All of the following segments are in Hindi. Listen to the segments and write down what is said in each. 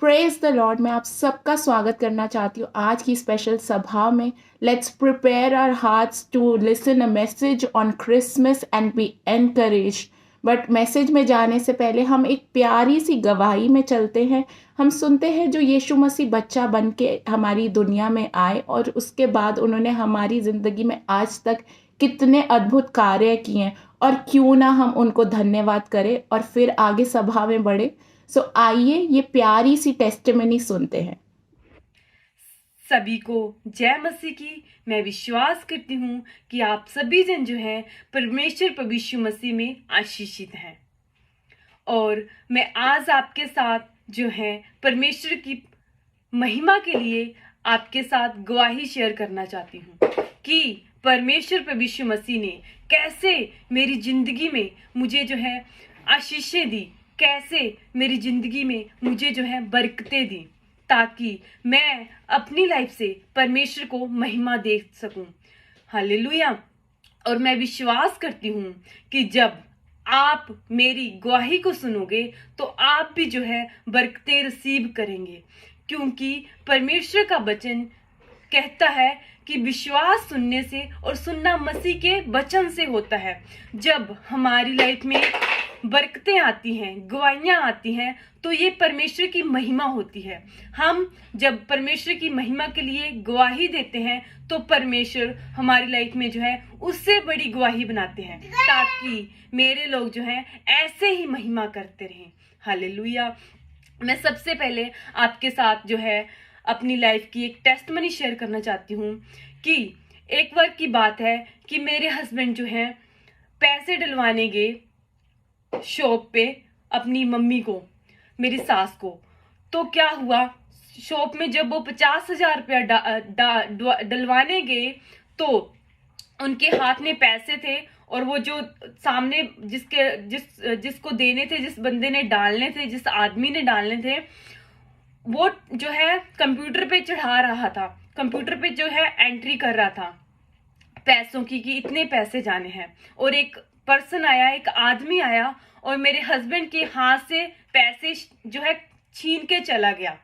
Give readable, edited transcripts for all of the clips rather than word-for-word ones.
Praise the Lord. मैं आप सबका स्वागत करना चाहती हूँ आज की स्पेशल सभा में। Let's prepare our hearts to listen a message on Christmas and be encourage. But message में जाने से पहले हम एक प्यारी सी गवाही में चलते हैं। हम सुनते हैं जो यीशु मसीह बच्चा बन के हमारी दुनिया में आए और उसके बाद उन्होंने हमारी ज़िंदगी में आज तक कितने अद्भुत कार्य किए हैं, और क्यों ना हम उनको धन्यवाद करें और फिर आगे सभा में बढ़े। सो आइए ये प्यारी सी टेस्टिमनी सुनते हैं। सभी को जय मसीह की। मैं विश्वास करती हूँ कि आप सभी जन जो हैं परमेश्वर प्रभु यीशु मसीह में आशीषित हैं, और मैं आज आपके साथ जो है परमेश्वर की महिमा के लिए आपके साथ गवाही शेयर करना चाहती हूँ कि परमेश्वर प्रभु यीशु मसीह ने कैसे मेरी जिंदगी में मुझे जो है आशीषें दी, कैसे मेरी जिंदगी में मुझे जो है बरकतें दी, ताकि मैं अपनी लाइफ से परमेश्वर को महिमा दे सकूं। हालेलुया। और मैं विश्वास करती हूँ कि जब आप मेरी गवाही को सुनोगे तो आप भी जो है बरकतें रिसीव करेंगे, क्योंकि परमेश्वर का वचन कहता है कि विश्वास सुनने से और सुनना मसीह के वचन से होता है। जब हमारी लाइफ में बरकतें आती हैं, गवाहियां आती हैं, तो ये परमेश्वर की महिमा होती है। हम जब परमेश्वर की महिमा के लिए गवाही देते हैं तो परमेश्वर हमारी लाइफ में जो है उससे बड़ी गवाही बनाते हैं, ताकि मेरे लोग जो हैं ऐसे ही महिमा करते रहें। हालेलुया। मैं सबसे पहले आपके साथ जो है अपनी लाइफ की एक टेस्टमनी शेयर करना चाहती हूँ कि एक बार की बात है कि मेरे हस्बैंड जो हैं पैसे डलवाने गए शॉप पे अपनी मम्मी को, मेरी सास को। तो क्या हुआ, शॉप में जब वो 50,000 रुपया डलवाने गए तो उनके हाथ में पैसे थे, और वो जो सामने जिसको देने थे, जिस बंदे ने डालने थे, जिस आदमी ने डालने थे, वो जो है कंप्यूटर पे चढ़ा रहा था, कंप्यूटर पे जो है एंट्री कर रहा था पैसों की कि इतने पैसे जाने हैं। और एक पर्सन आया, एक आदमी आया और मेरे हस्बैंड के हाथ से पैसे जो है छीन के चला गया,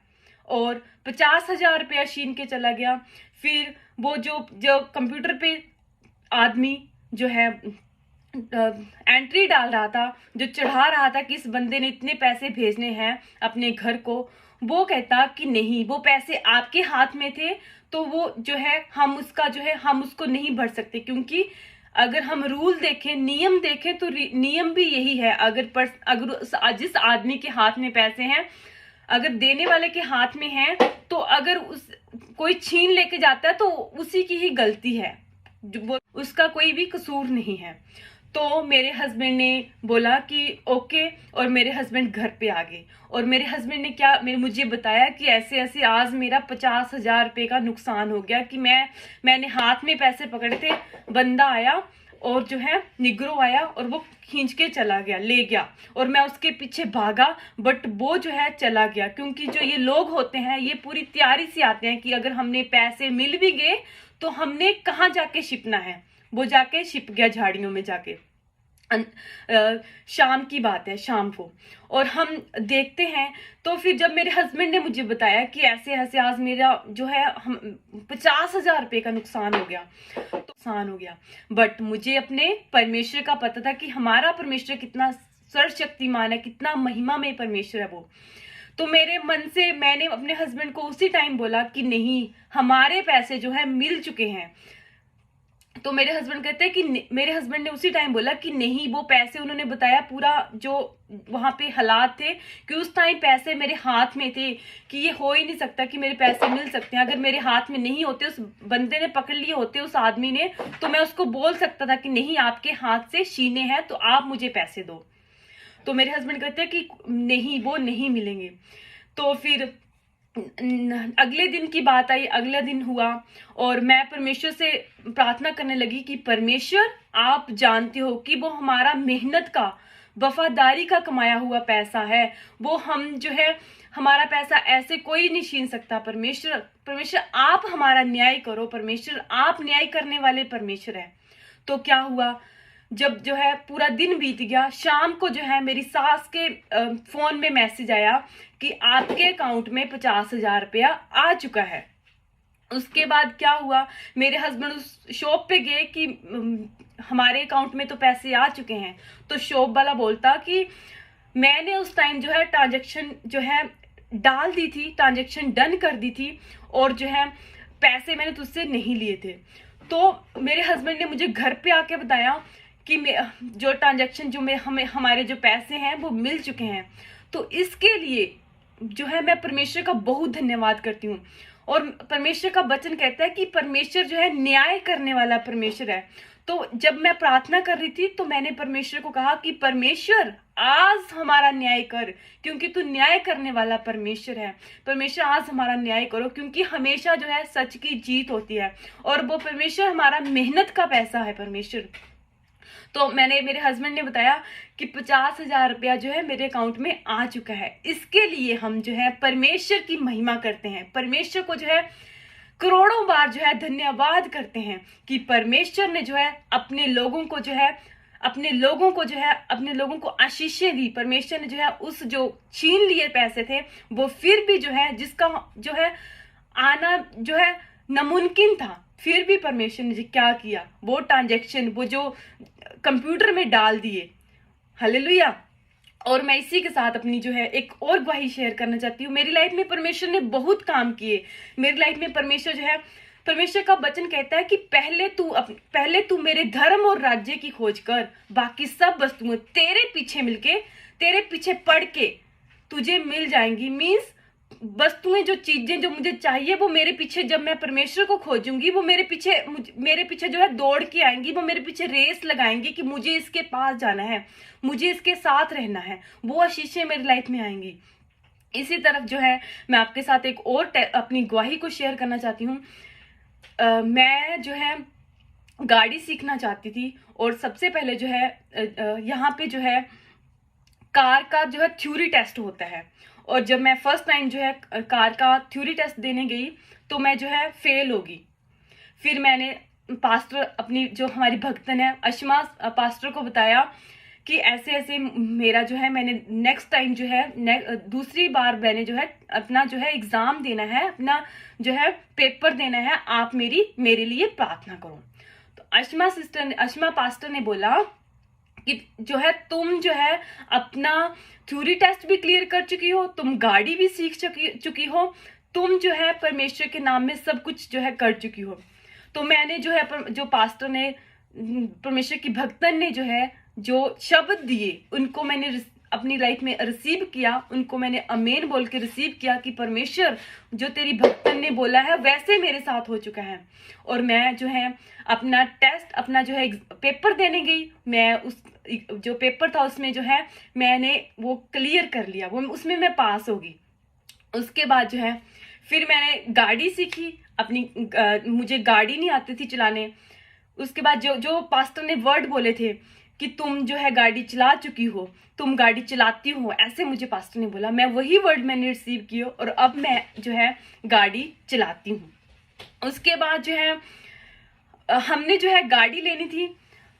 और 50,000 रुपया छीन के चला गया। फिर वो जो कंप्यूटर पे आदमी जो है एंट्री डाल रहा था, जो चढ़ा रहा था कि इस बंदे ने इतने पैसे भेजने हैं अपने घर को, वो कहता कि नहीं, वो पैसे आपके हाथ में थे, तो वो जो है हम उसको नहीं भर सकते, क्योंकि अगर हम रूल देखें, नियम देखें, तो नियम भी यही है। अगर जिस आदमी के हाथ में पैसे हैं, अगर देने वाले के हाथ में हैं, तो अगर कोई छीन लेके जाता है तो उसी की ही गलती है, उसका कोई भी कसूर नहीं है। तो मेरे हस्बैंड ने बोला कि ओके, और मेरे हस्बैंड घर पे आ गए, और मेरे हस्बैंड ने मुझे बताया कि ऐसे ऐसे आज मेरा 50,000 रुपये का नुकसान हो गया, कि मैंने हाथ में पैसे पकड़े थे, बंदा आया और जो है निग्रो आया और वो खींच के चला गया, ले गया, और मैं उसके पीछे भागा, बट वो जो है चला गया। क्योंकि जो ये लोग होते हैं ये पूरी तैयारी से आते हैं कि अगर हमने पैसे मिल भी गए तो हमने कहाँ जाके छिपना है। वो जाके छिप गया झाड़ियों में जाके। शाम की बात है, शाम को, और हम देखते हैं। तो फिर जब मेरे हस्बैंड ने मुझे बताया कि ऐसे ऐसे आज मेरा जो है 50,000 रुपये का नुकसान हो गया, बट मुझे अपने परमेश्वर का पता था कि हमारा परमेश्वर कितना सर्वशक्तिमान है, कितना महिमा में परमेश्वर है वो। तो मेरे मन से मैंने अपने हस्बैंड को उसी टाइम बोला कि नहीं, हमारे पैसे जो है मिल चुके हैं। तो मेरे हस्बैंड कहते हैं कि मेरे हस्बैंड ने उसी टाइम बोला कि नहीं, वो पैसे, उन्होंने बताया पूरा जो वहां पे हालात थे कि उस टाइम पैसे मेरे हाथ में थे, कि ये हो ही नहीं सकता कि मेरे पैसे मिल सकते हैं। अगर मेरे हाथ में नहीं होते, उस बंदे ने पकड़ लिए होते, उस आदमी ने, तो मैं उसको बोल सकता था कि नहीं, आपके हाथ से छीने हैं तो आप मुझे पैसे दो। तो मेरे हस्बैंड कहते हैं कि नहीं, वो नहीं मिलेंगे। तो फिर अगले दिन की बात आई, अगला दिन हुआ, और मैं परमेश्वर से प्रार्थना करने लगी कि परमेश्वर, आप जानते हो कि वो हमारा मेहनत का, वफादारी का कमाया हुआ पैसा है, वो हम जो है हमारा पैसा ऐसे कोई नहीं छीन सकता। परमेश्वर आप हमारा न्याय करो, परमेश्वर आप न्याय करने वाले परमेश्वर है। तो क्या हुआ, जब जो है पूरा दिन बीत गया, शाम को जो है मेरी सास के फोन में मैसेज आया कि आपके अकाउंट में 50,000 रुपया आ चुका है। उसके बाद क्या हुआ, मेरे हस्बैंड उस शॉप पे गए कि हमारे अकाउंट में तो पैसे आ चुके हैं। तो शॉप वाला बोलता कि मैंने उस टाइम जो है ट्रांजैक्शन जो है डाल दी थी, ट्रांजैक्शन डन कर दी थी, और जो है पैसे मैंने तुझसे नहीं लिए थे। तो मेरे हस्बैंड ने मुझे घर पे आके बताया कि जो ट्रांजैक्शन जो हमारे जो पैसे हैं वो मिल चुके हैं। तो इसके लिए जो है मैं परमेश्वर का बहुत धन्यवाद करती हूँ। और परमेश्वर का वचन कहता है कि परमेश्वर जो है न्याय करने वाला परमेश्वर है। तो जब मैं प्रार्थना कर रही थी तो मैंने परमेश्वर को कहा कि परमेश्वर आज हमारा न्याय कर, क्योंकि तू न्याय करने वाला परमेश्वर है। परमेश्वर आज हमारा न्याय करो, क्योंकि हमेशा जो है सच की जीत होती है, और वो परमेश्वर हमारा मेहनत का पैसा है परमेश्वर। तो मेरे हस्बैंड ने बताया कि 50,000 रुपया जो है मेरे अकाउंट में आ चुका है। इसके लिए हम जो है परमेश्वर की महिमा करते हैं, परमेश्वर को जो है करोड़ों बार जो है धन्यवाद करते हैं कि परमेश्वर ने जो है अपने लोगों को आशीषें दी। परमेश्वर ने जो है उस जो छीन लिए पैसे थे वो फिर भी जो है जिसका जो है आना जो है नामुमकिन था, फिर भी परमेश्वर ने क्या किया, वो ट्रांजैक्शन वो जो कंप्यूटर में डाल दिए। हालेलुया। और मैं इसी के साथ अपनी जो है एक और गवाही शेयर करना चाहती हूँ। मेरी लाइफ में परमेश्वर ने बहुत काम किए। मेरी लाइफ में परमेश्वर जो है, परमेश्वर का वचन कहता है कि पहले तू मेरे धर्म और राज्य की खोज कर, बाकी सब वस्तुएं तेरे पीछे मिलके, तेरे पीछे पड़ के तुझे मिल जाएंगी। मीन्स वस्तुएं, जो चीजें जो मुझे चाहिए वो मेरे पीछे, जब मैं परमेश्वर को खोजूंगी वो मेरे पीछे जो है दौड़ के आएंगी, वो मेरे पीछे रेस लगाएंगी कि मुझे इसके पास जाना है, मुझे इसके साथ रहना है, वो आशीषें मेरी लाइफ में आएंगी। इसी तरफ जो है मैं आपके साथ एक और अपनी गवाही को शेयर करना चाहती हूँ। मैं जो है गाड़ी सीखना चाहती थी, और सबसे पहले जो है यहाँ पे जो है कार का जो है थ्योरी टेस्ट होता है। और जब मैं फर्स्ट टाइम जो है कार का थ्योरी टेस्ट देने गई तो मैं जो है फेल होगी। फिर मैंने पास्टर, अपनी जो हमारी भक्तन है अश्मा पास्टर को बताया कि ऐसे ऐसे मेरा जो है, मैंने नेक्स्ट टाइम जो है दूसरी बार मैंने जो है अपना जो है एग्जाम देना है, अपना जो है पेपर देना है, आप मेरे लिए प्रार्थना करो। तो अश्मा पास्टर ने बोला कि जो है तुम जो है अपना थ्योरी टेस्ट भी क्लियर कर चुकी हो, तुम गाड़ी भी सीख चुकी हो, तुम जो है परमेश्वर के नाम में सब कुछ जो है कर चुकी हो। तो मैंने जो है जो पास्टर ने, परमेश्वर की भक्तन ने जो है जो शब्द दिए उनको मैंने अपनी लाइफ में रिसीव किया, उनको मैंने अमेन बोल के रिसीव किया कि परमेश्वर जो तेरी भक्तन ने बोला है वैसे मेरे साथ हो चुका है। और मैं जो है अपना टेस्ट, अपना जो है पेपर देने गई। मैं उस जो पेपर था उसमें जो है मैंने वो क्लियर कर लिया, वो उसमें मैं पास होगी। उसके बाद जो है फिर मैंने गाड़ी सीखी अपनी, मुझे गाड़ी नहीं आती थी चलाने। उसके बाद जो पास्टर ने वर्ड बोले थे कि तुम जो है गाड़ी चला चुकी हो, तुम गाड़ी चलाती हो, ऐसे मुझे पास्टर ने बोला। मैं वही वर्ड मैंने रिसीव किए और अब मैं जो है गाड़ी चलाती हूँ। उसके बाद जो है हमने जो है गाड़ी लेनी थी,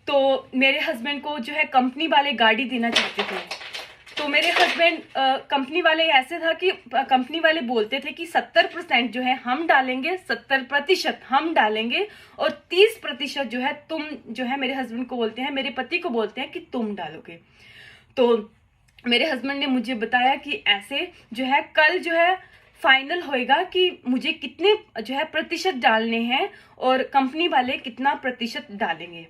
तो मेरे हस्बैंड को जो है कंपनी वाले गाड़ी देना चाहते थे। तो मेरे हस्बैंड कंपनी वाले ऐसे था कि कंपनी वाले बोलते थे कि 70% जो है हम डालेंगे, 70% हम डालेंगे, और 30% जो है तुम जो है, मेरे हस्बैंड को बोलते हैं, मेरे पति को बोलते हैं कि तुम डालोगे। तो मेरे हस्बैंड ने मुझे बताया कि ऐसे जो है कल जो है फाइनल होएगा कि मुझे कितने जो है प्रतिशत डालने हैं और कंपनी वाले कितना प्रतिशत डालेंगे।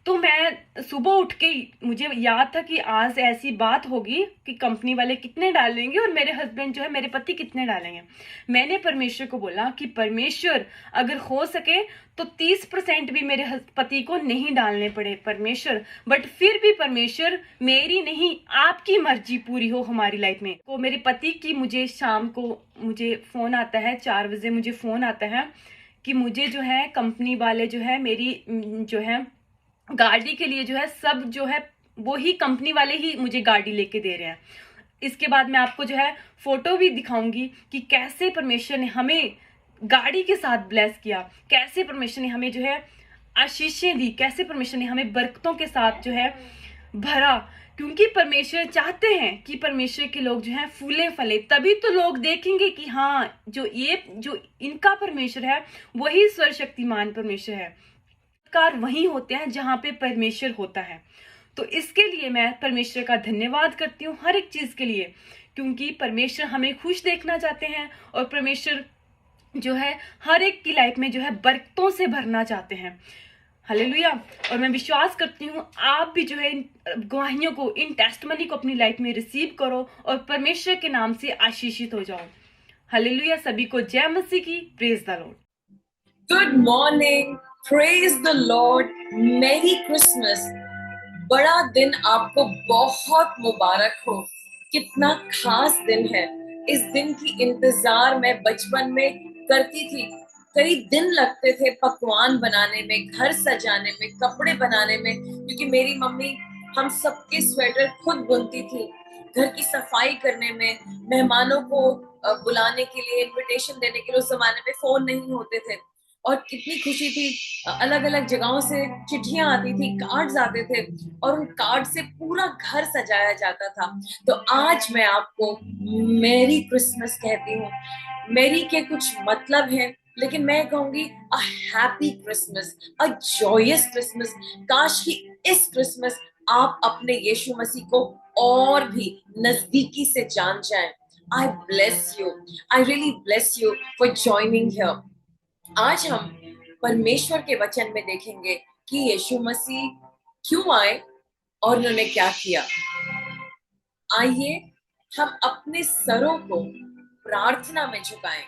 तो मैं सुबह उठ के मुझे याद था कि आज ऐसी बात होगी कि कंपनी वाले कितने डालेंगे और मेरे हस्बैंड जो है, मेरे पति कितने डालेंगे। मैंने परमेश्वर को बोला कि परमेश्वर अगर हो सके तो 30% भी मेरे पति को नहीं डालने पड़े परमेश्वर, बट फिर भी परमेश्वर मेरी नहीं आपकी मर्जी पूरी हो हमारी लाइफ में। तो मेरे पति की मुझे शाम को मुझे फोन आता है, 4 बजे मुझे फोन आता है कि मुझे जो है कंपनी वाले जो है मेरी जो है गाड़ी के लिए जो है सब जो है वो ही कंपनी वाले ही मुझे गाड़ी लेके दे रहे हैं। इसके बाद मैं आपको जो है फोटो भी दिखाऊंगी कि कैसे परमेश्वर ने हमें गाड़ी के साथ ब्लेस किया, कैसे परमेश्वर ने हमें जो है आशीषें दी, कैसे परमेश्वर ने हमें बरकतों के साथ जो है भरा, क्योंकि परमेश्वर चाहते हैं कि परमेश्वर के लोग जो हैं फूले फले, तभी तो लोग देखेंगे कि हाँ, जो इनका परमेश्वर है वही सर्वशक्तिमान परमेश्वर है। कार वहीं होते हैं जहाँ पे परमेश्वर होता है। तो इसके लिए मैं परमेश्वर का धन्यवाद करती हूँ हर एक चीज के लिए, क्योंकि परमेश्वर हमें खुश देखना चाहते हैं और परमेश्वर जो है हर एक की लाइफ में जो है बरकतों से भरना चाहते हैं। हालेलुया। और मैं विश्वास करती हूँ आप भी जो है इन गवाहियों को, इन टेस्टमनी को अपनी लाइफ में रिसीव करो और परमेश्वर के नाम से आशीषित हो जाओ। हालेलुया। सभी को जय मसीह की। Praise the Lord. Good morning. Praise the Lord. Merry Christmas. बड़ा दिन आपको बहुत मुबारक हो। कितना खास दिन है। इस दिन की इंतजार मैं बचपन में करती थी। कई दिन लगते थे पकवान बनाने में, घर सजाने में, कपड़े बनाने में, क्योंकि मेरी मम्मी हम सबके स्वेटर खुद बुनती थी। घर की सफाई करने में, मेहमानों को बुलाने के लिए, इनविटेशन देने के लिए उस जमाने में फोन नहीं होते थे, और कितनी खुशी थी। अलग अलग जगहों से चिट्ठियां आती थी, कार्ड्स आते थे, और उन कार्ड से पूरा घर सजाया जाता था। तो आज मैं आपको मेरी क्रिसमस कहती हूँ। मेरी के कुछ मतलब है, लेकिन मैं कहूंगी a happy Christmas, a joyous Christmas. काश कि इस क्रिसमस आप अपने यीशु मसीह को और भी नजदीकी से जान जाएं। आई bless you, I really bless you for joining here. आज हम परमेश्वर के वचन में देखेंगे कि यीशु मसीह क्यों आए और उन्होंने क्या किया। आइए हम अपने सरों को प्रार्थना में झुकाएं।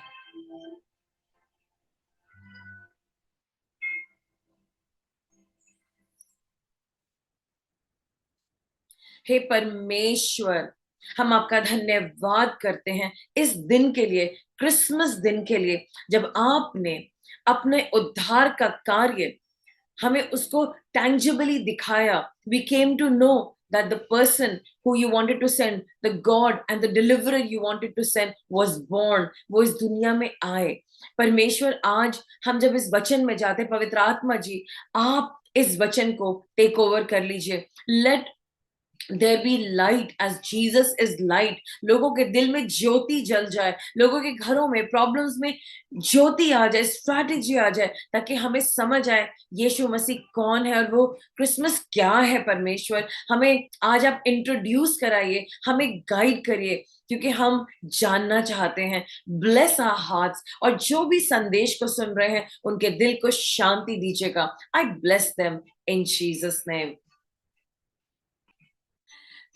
हे परमेश्वर, हम आपका धन्यवाद करते हैं इस दिन के लिए, क्रिसमस दिन के लिए, जब आपने अपने उद्धार का कार्य हमें उसको टैंजिबली दिखाया। We came to know that the person who you wanted to send, the God and the deliverer you wanted to send was born. वो इस दुनिया में आए। परमेश्वर, आज हम जब इस वचन में जाते, पवित्र आत्मा जी आप इस वचन को टेक ओवर कर लीजिए। Let there be light as Jesus is light. लोगों के दिल में ज्योति जल जाए, लोगों के घरों में, प्रॉब्लम्स में ज्योति आ जाए, स्ट्रैटेजी आ जाए, ताकि हमें समझ आए यीशु मसीह कौन है और वो क्रिसमस क्या है। परमेश्वर, हमें आज आप इंट्रोड्यूस कराइए, हमें गाइड करिए, क्योंकि हम जानना चाहते हैं। ब्लेस आवर हार्ट्स, और जो भी संदेश को सुन रहे हैं उनके दिल को शांति दीजिएगा। आई bless them in Jesus name.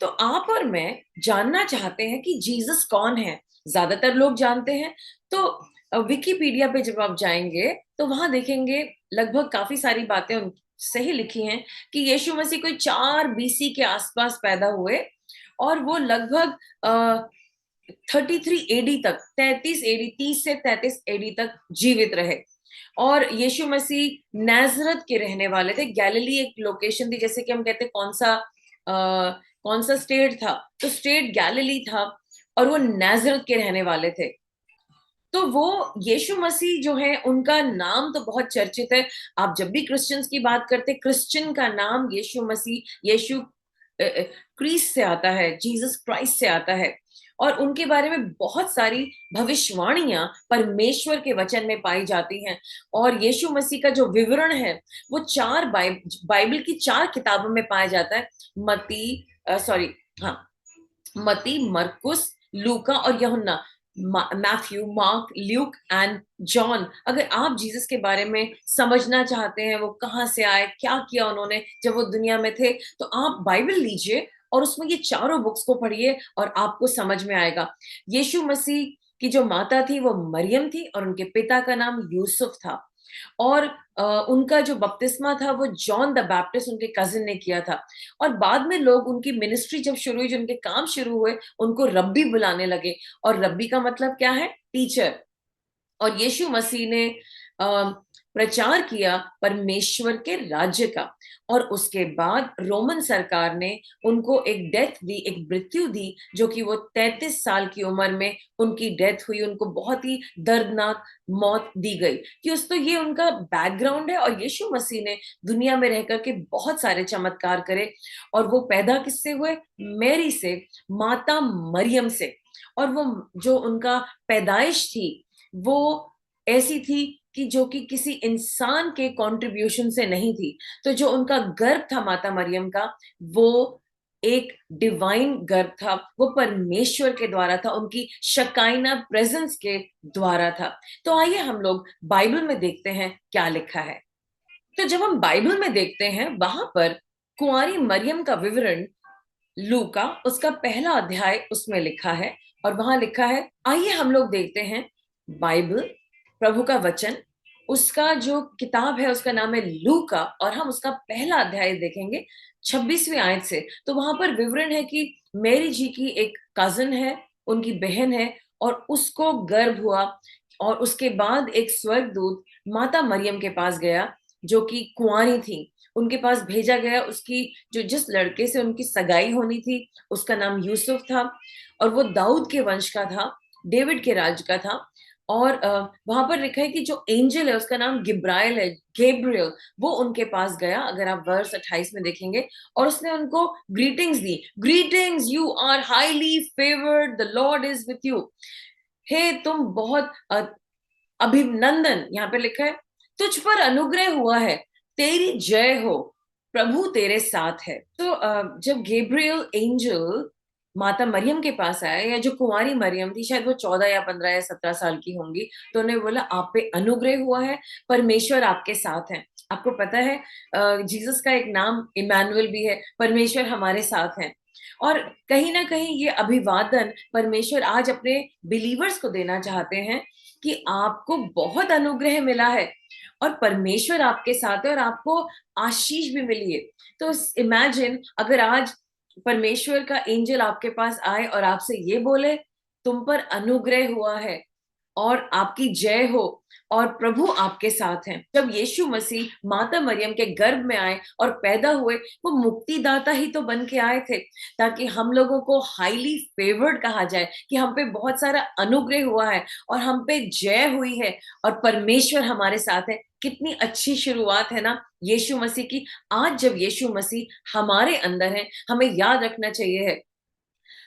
तो आप और मैं जानना चाहते हैं कि जीसस कौन है। ज्यादातर लोग जानते हैं, तो विकिपीडिया पे जब आप जाएंगे तो वहां देखेंगे लगभग काफी सारी बातें सही लिखी हैं कि यीशु मसीह कोई 4 बीसी के आसपास पैदा हुए, और वो लगभग 33 एडी तक, 33 एडी, 30 से 33 एडी तक जीवित रहे। और यीशु मसीह नाजरत के रहने वाले थे। गैलिली एक लोकेशन थी, जैसे कि हम कहते हैं कौन सा स्टेट था, तो स्टेट गैलिली था, और वो नाजरत के रहने वाले थे। तो वो यीशु मसीह जो है, उनका नाम तो बहुत चर्चित है। आप जब भी क्रिश्चियंस की बात करते, क्रिश्चियन का नाम यीशु मसीह, यीशु क्रिस्ट से आता है, जीसस क्राइस्ट से आता है। और उनके बारे में बहुत सारी भविष्यवाणियां परमेश्वर के वचन में पाई जाती हैं। और यीशु मसीह का जो विवरण है वो बाइबल की 4 किताबों में पाया जाता है। मती, मरकुस, लूका और यूहन्ना, Matthew, mark, Luke and John. अगर आप जीसस के बारे में समझना चाहते हैं, वो कहाँ से आए, क्या किया उन्होंने जब वो दुनिया में थे, तो आप बाइबल लीजिए और उसमें ये चारों बुक्स को पढ़िए और आपको समझ में आएगा। यीशु मसीह की जो माता थी वो मरियम थी, और उनके पिता का नाम यूसुफ था। और उनका जो बपतिस्मा था वो जॉन द बैप्टिस्ट, उनके कजिन ने किया था। और बाद में लोग, उनकी मिनिस्ट्री जब शुरू हुई, जो उनके काम शुरू हुए, उनको रब्बी बुलाने लगे। और रब्बी का मतलब क्या है? टीचर। और यीशु मसीह ने प्रचार किया परमेश्वर के राज्य का। और उसके बाद रोमन सरकार ने उनको एक डेथ दी, एक मृत्यु दी, जो कि वो 33 साल की उम्र में उनकी डेथ हुई। उनको बहुत ही दर्दनाक मौत दी गई। कि उस तो ये उनका बैकग्राउंड है। और यीशु मसीह ने दुनिया में रह करके बहुत सारे चमत्कार करे। और वो पैदा किससे हुए? मैरी से, माता मरियम से। और वो जो उनका पैदाइश थी वो ऐसी थी कि जो कि किसी इंसान के कंट्रीब्यूशन से नहीं थी। तो जो उनका गर्भ था माता मरियम का, वो एक डिवाइन गर्भ था, वो परमेश्वर के द्वारा था, उनकी शकाइना प्रेजेंस के द्वारा था। तो आइए हम लोग बाइबल में देखते हैं क्या लिखा है। तो जब हम बाइबल में देखते हैं, वहां पर कुंवारी मरियम का विवरण लूका उसका पहला अध्याय उसमें लिखा है। और वहां लिखा है, आइए हम लोग देखते हैं बाइबल, प्रभु का वचन, उसका जो किताब है उसका नाम है लूका। और हम उसका पहला अध्याय देखेंगे 26वीं आयत से। तो वहां पर विवरण है कि मैरी जी की एक कजन है, उनकी बहन है, और उसको गर्भ हुआ। और उसके बाद एक स्वर्गदूत माता मरियम के पास गया, जो कि कुंवारी थी। उनके पास भेजा गया। उसकी जो जिस लड़के से उनकी सगाई होनी थी उसका नाम यूसुफ था, और वो दाऊद के वंश का था, डेविड के राज का था। और वहां पर लिखा है कि जो एंजल है उसका नाम गिब्राइल है, गेब्रियल, वो उनके पास गया, अगर आप वर्स 28 में देखेंगे। और उसने उनको ग्रीटिंग्स दी। Greetings, you are highly favoured, the lord is with you. हे तुम बहुत अभिनंदन, यहाँ पे लिखा है, तुझ पर अनुग्रह हुआ है, तेरी जय हो, प्रभु तेरे साथ है। तो जब गैब्रियल एंजल माता मरियम के पास आया, या जो कुंवारी मरियम थी, शायद वो 14 या 15 या 17 साल की होंगी, तो उन्हें बोला आप पे अनुग्रह हुआ है, परमेश्वर आपके साथ है। आपको पता है जीसस का एक नाम इमानुएल भी है, परमेश्वर हमारे साथ है। और कहीं ना कहीं ये अभिवादन परमेश्वर आज अपने बिलीवर्स को देना चाहते हैं कि आपको बहुत अनुग्रह मिला है, और परमेश्वर आपके साथ है, और आपको आशीष भी मिली है। तो इमेजिन अगर आज परमेश्वर का एंजल आपके पास आए और आपसे ये बोले, तुम पर अनुग्रह हुआ है और आपकी जय हो, और प्रभु आपके साथ हैं। जब यीशु मसीह माता मरियम के गर्भ में आए और पैदा हुए, वो मुक्तिदाता ही तो बन के आए थे, ताकि हम लोगों को हाईली फेवर्ड कहा जाए, कि हम पे बहुत सारा अनुग्रह हुआ है और हम पे जय हुई है, और परमेश्वर हमारे साथ है। कितनी अच्छी शुरुआत है ना यीशु मसीह की। आज जब यीशु मसीह हमारे अंदर है, हमें याद रखना चाहिए है,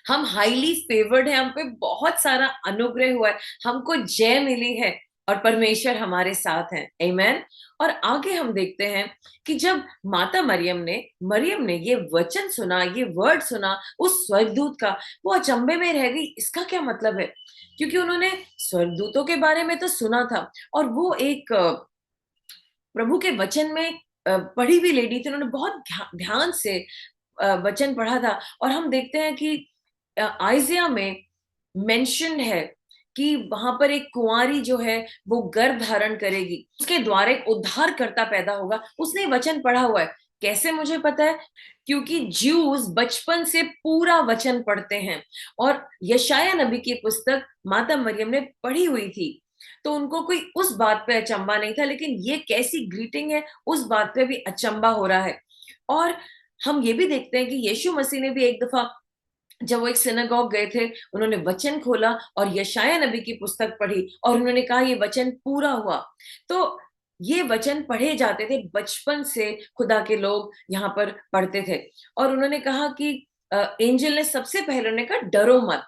हम हाईली फेवर्ड है, हम पे बहुत सारा अनुग्रह हुआ है, हमको जय मिली है, और परमेश्वर हमारे साथ हैं। आमेन। और आगे हम देखते हैं कि जब माता मरियम ने ये वचन सुना, ये वर्ड सुना उस स्वर्गदूत का, वो अचंभे में रह गई, इसका क्या मतलब है? क्योंकि उन्होंने स्वर्गदूतों के बारे में तो सुना था, और वो एक प्रभु के वचन में पढ़ी हुई लेडी थी, उन्होंने बहुत ध्यान से वचन पढ़ा था। और हम देखते हैं कि आइजिया में मेंशन है कि वहां पर एक कुंवारी जो है वो गर्भ धारण करेगी, उसके द्वारा एक उद्धारकर्ता पैदा होगा। उसने वचन पढ़ा हुआ है। कैसे मुझे पता है? क्योंकि ज्यूज बचपन से पूरा वचन पढ़ते हैं, और यशाया नबी की पुस्तक माता मरियम ने पढ़ी हुई थी। तो उनको कोई उस बात पे अचंबा नहीं था, लेकिन ये कैसी ग्रीटिंग है उस बात पे भी अचंबा हो रहा है। और हम ये भी देखते हैं कि यीशु मसीह ने भी एक दफा, जब वो एक सिनेगॉग गए थे, उन्होंने वचन खोला और यशाया नबी की पुस्तक पढ़ी, और उन्होंने कहा ये वचन पूरा हुआ। तो ये वचन पढ़े जाते थे बचपन से, खुदा के लोग यहाँ पर पढ़ते थे। और उन्होंने कहा कि एंजल ने सबसे पहले उन्होंने कहा डरो मत,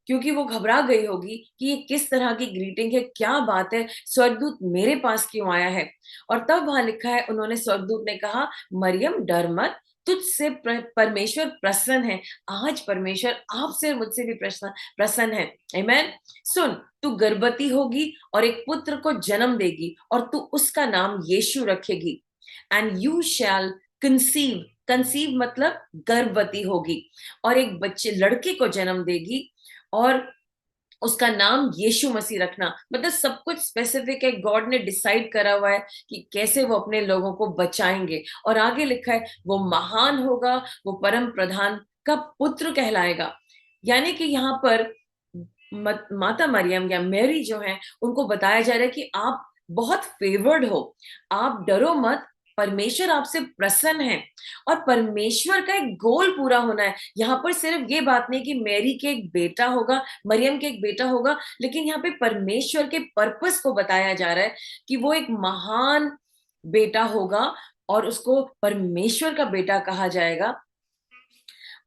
क्योंकि वो घबरा गई होगी कि ये किस तरह की ग्रीटिंग है, क्या बात है, स्वर्गदूत मेरे पास क्यों आया है। और तब वहां लिखा है, उन्होंने, स्वर्गदूत ने कहा, मरियम डर मत, तुझसे परमेश्वर प्रसन्न है। आज परमेश्वर आपसे मुझसे भी प्रसन्न है। आमेन। सुन, तू गर्भवती होगी और एक पुत्र को जन्म देगी, और तू उसका नाम यीशु रखेगी। And you shall conceive, conceive मतलब गर्भवती होगी, और एक बच्चे लड़के को जन्म देगी, और उसका नाम यीशु मसीह रखना। मतलब सब कुछ स्पेसिफिक है, गॉड ने डिसाइड करा हुआ है कि कैसे वो अपने लोगों को बचाएंगे। और आगे लिखा है, वो महान होगा, वो परम प्रधान का पुत्र कहलाएगा। यानी कि यहाँ पर माता मरियम या मैरी जो है, उनको बताया जा रहा है कि आप बहुत फेवर्ड हो। आप डरो मत, परमेश्वर आपसे प्रसन्न है और परमेश्वर का एक गोल पूरा होना है। यहाँ पर सिर्फ ये बात नहीं कि मैरी के एक बेटा होगा, मरियम के एक बेटा होगा, लेकिन यहाँ पे परमेश्वर के पर्पस को बताया जा रहा है कि वो एक महान बेटा होगा और उसको परमेश्वर का बेटा कहा जाएगा।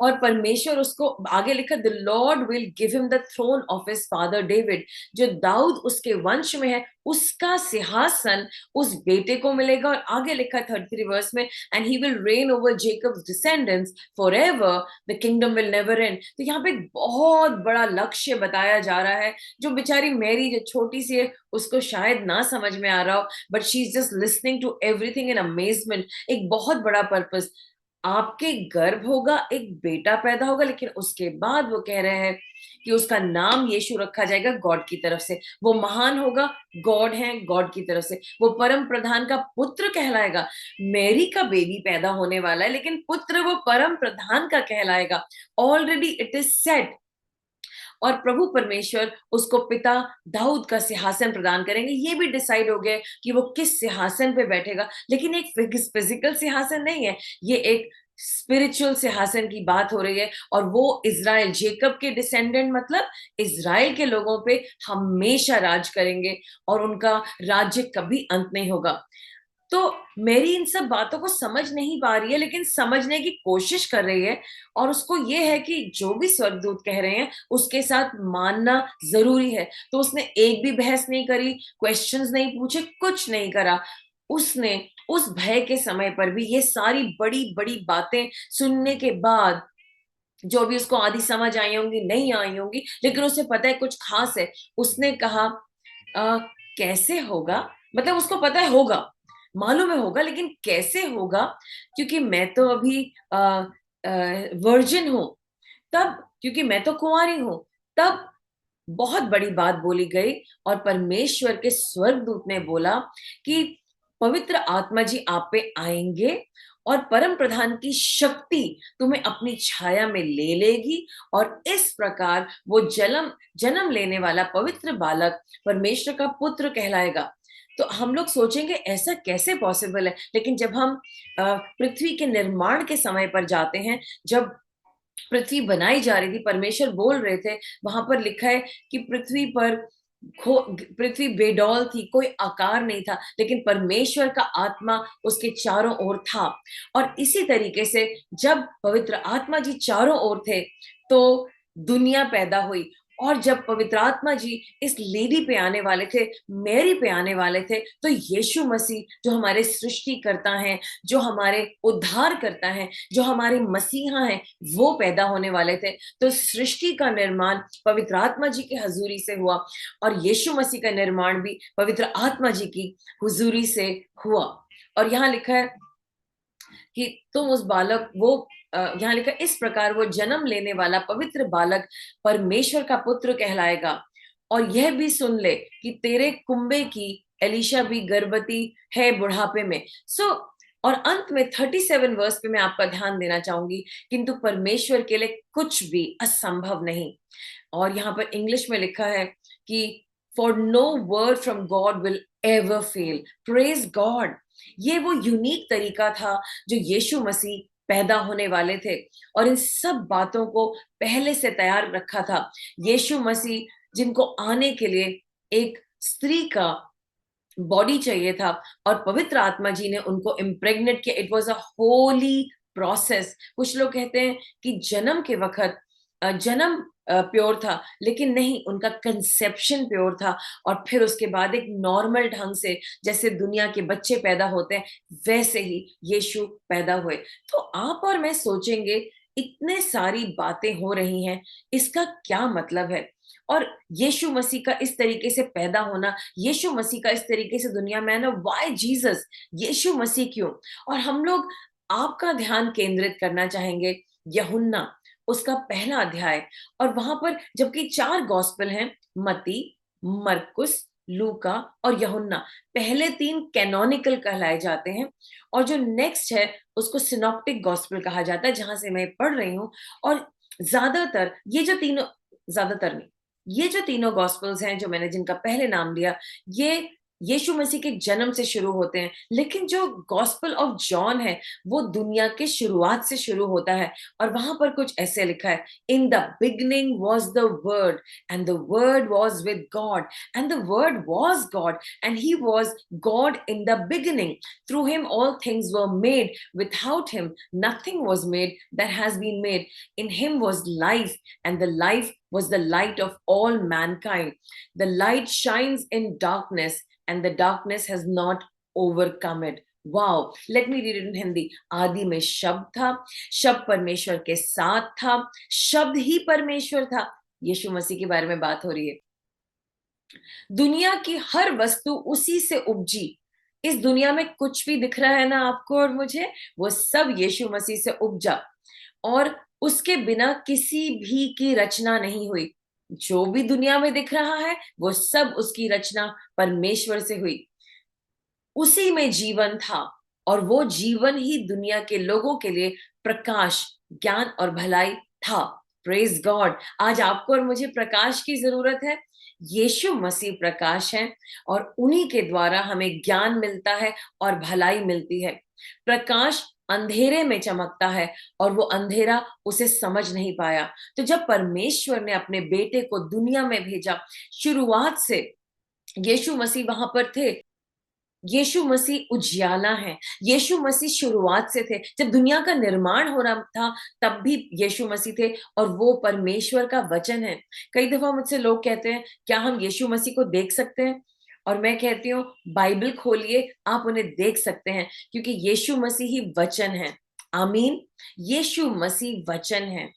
और परमेश्वर उसको आगे लिखा, the Lord will give him the throne of his father David. जो दाऊद उसके वंश में है, उसका सिंहासन उस बेटे को मिलेगा। और आगे लिखा 33 वर्स में, and he will rain over Jacob's descendants forever, the kingdom will never and. तो यहाँ पे एक बहुत बड़ा लक्ष्य बताया जा रहा है, जो बेचारी मैरी जो छोटी सी है उसको शायद ना समझ में आ रहा हो, but she is just listening to everything in amazement. एक बहुत बड़ा पर्पस, आपके गर्भ होगा, एक बेटा पैदा होगा, लेकिन उसके बाद वो कह रहे हैं कि उसका नाम यीशु रखा जाएगा गॉड की तरफ से। वो महान होगा, गॉड है, गॉड की तरफ से। वो परम प्रधान का पुत्र कहलाएगा। मैरी का बेबी पैदा होने वाला है, लेकिन पुत्र वो परम प्रधान का कहलाएगा। Already it is set. और प्रभु परमेश्वर उसको पिता दाऊद का सिंहासन प्रदान करेंगे। ये भी डिसाइड हो गया कि वो किस सिंहासन पे बैठेगा, लेकिन एक फिजिकल सिंहासन नहीं है, ये एक स्पिरिचुअल सिंहासन की बात हो रही है। और वो इज़राइल, जेकब के डिसेंडेंट, मतलब इज़राइल के लोगों पे हमेशा राज करेंगे और उनका राज्य कभी अंत नहीं होगा। तो मेरी इन सब बातों को समझ नहीं पा रही है, लेकिन समझने की कोशिश कर रही है। और उसको ये है कि जो भी स्वर्गदूत कह रहे हैं उसके साथ मानना जरूरी है। तो उसने एक भी बहस नहीं करी, क्वेश्चंस नहीं पूछे, कुछ नहीं करा। उसने उस भय के समय पर भी ये सारी बड़ी बड़ी बातें सुनने के बाद, जो भी उसको आधी समझ आई होंगी नहीं आई होंगी, लेकिन उसे पता है कुछ खास है, उसने कहा "अ, कैसे होगा"। मतलब उसको पता है होगा, मालूम है होगा, लेकिन कैसे होगा, क्योंकि मैं तो अभी वर्जिन हूं। तब क्योंकि मैं तो कुंवारी हूं। तब बहुत बड़ी बात बोली गई और परमेश्वर के स्वर्गदूत ने बोला कि पवित्र आत्मा जी आप पे आएंगे और परम प्रधान की शक्ति तुम्हें अपनी छाया में ले लेगी, और इस प्रकार वो जन्म जन्म लेने वाला पवित्र बालक परमेश्वर का पुत्र कहलाएगा। तो हम लोग सोचेंगे ऐसा कैसे पॉसिबल है, लेकिन जब हम पृथ्वी के निर्माण के समय पर जाते हैं, जब पृथ्वी बनाई जा रही थी, परमेश्वर बोल रहे थे, वहां पर लिखा है कि पृथ्वी बेडौल थी, कोई आकार नहीं था, लेकिन परमेश्वर का आत्मा उसके चारों ओर था। और इसी तरीके से जब पवित्र आत्मा जी चारों ओर थे तो दुनिया पैदा हुई। और जब पवित्र आत्मा जी इस लेडी पे आने वाले थे, मैरी पे आने वाले थे, तो यीशु मसीह जो हमारे सृष्टि करता है, जो हमारे उद्धार करता है, जो हमारे मसीहा हैं, वो पैदा होने वाले थे। तो सृष्टि का निर्माण पवित्र आत्मा जी की हजूरी से हुआ और यीशु मसीह का निर्माण भी पवित्र आत्मा जी की हुजूरी से हुआ। और यहाँ लिखा है कि तुम उस बालक वो यहाँ लिखा इस प्रकार वो जन्म लेने वाला पवित्र बालक परमेश्वर का पुत्र कहलाएगा। और यह भी सुन ले कि तेरे कुंबे की एलिशा भी गर्भवती है बुढ़ापे में। और अंत में 37 वर्स पे मैं आपका ध्यान देना चाहूंगी, किंतु परमेश्वर के लिए कुछ भी असंभव नहीं। और यहाँ पर इंग्लिश में लिखा है कि for no word from God will ever fail. Praise God. ये वो यूनिक तरीका था जो यीशु मसीह पैदा होने वाले थे, और इन सब बातों को पहले से तैयार रखा था। यीशु मसीह जिनको आने के लिए एक स्त्री का बॉडी चाहिए था, और पवित्र आत्मा जी ने उनको इम्प्रेग्नेट किया। It was a Holi process. कुछ लोग कहते हैं कि जन्म के वक्त जन्म प्योर था, लेकिन नहीं, उनका कंसेप्शन प्योर था। और फिर उसके बाद एक नॉर्मल ढंग से जैसे दुनिया के बच्चे पैदा होते हैं, वैसे ही यीशु पैदा हुए। तो आप और मैं सोचेंगे इतने सारी बातें हो रही हैं, इसका क्या मतलब है? और यीशु मसीह का इस तरीके से पैदा होना, यीशु मसीह का इस तरीके से दुनिया में आना, व्हाई जीसस, यीशु मसीह क्यों? और हम लोग आपका ध्यान केंद्रित करना चाहेंगे यूहन्ना उसका पहला अध्याय। और वहां पर जबकि 4 गॉस्पेल हैं, मत्ती, मरकुस, लूका और यूहन्ना, पहले 3 कैनोनिकल कहलाए जाते हैं, और जो नेक्स्ट है उसको सिनॉप्टिक गॉस्पेल कहा जाता है, जहां से मैं पढ़ रही हूँ। और ज्यादातर ये जो तीनों, ज्यादातर नहीं, ये जो तीनों गॉस्पेल्स हैं जो मैंने जिनका पहले नाम लिया, ये यीशु मसीह के जन्म से शुरू होते हैं, लेकिन जो गॉस्पेल ऑफ जॉन है वो दुनिया के शुरुआत से शुरू होता है। और वहां पर कुछ ऐसे लिखा है, in the beginning was the word and the word was with God and the word was God and he was God in the beginning, through him all things were made, without him nothing was made that has been made, in him was life and the life was the light of all mankind, the light shines in darkness and the darkness has not overcome it. Wow, let me read it in Hindi. आदि में शब्द था, शब्द परमेश्वर के साथ था, शब्द ही परमेश्वर था। यीशु मसीह के बारे में बात हो रही है। दुनिया की हर वस्तु उसी से उपजी। इस दुनिया में कुछ भी दिख रहा है ना आपको और मुझे, वो सब यीशु मसीह से उपजा और उसके बिना किसी भी की रचना नहीं हुई। जो भी दुनिया में दिख रहा है वो सब उसकी रचना परमेश्वर से हुई। उसी में जीवन था और वो जीवन ही दुनिया के लोगों के लिए प्रकाश, ज्ञान और भलाई था। Praise God. आज आपको और मुझे प्रकाश की जरूरत है। यीशु मसीह प्रकाश है और उन्हीं के द्वारा हमें ज्ञान मिलता है और भलाई मिलती है। प्रकाश अंधेरे में चमकता है और वो अंधेरा उसे समझ नहीं पाया। तो जब परमेश्वर ने अपने बेटे को दुनिया में भेजा, शुरुआत से यीशु मसीह वहां पर थे। यीशु मसीह उजियाला है। यीशु मसीह शुरुआत से थे। जब दुनिया का निर्माण हो रहा था तब भी यीशु मसीह थे और वो परमेश्वर का वचन है। कई दफा मुझसे लोग कहते हैं, क्या हम यीशु मसीह को देख सकते हैं? और मैं कहती हूँ, बाइबल खोलिए, आप उन्हें देख सकते हैं, क्योंकि यीशु मसीह ही वचन है। आमीन। यीशु मसीह वचन है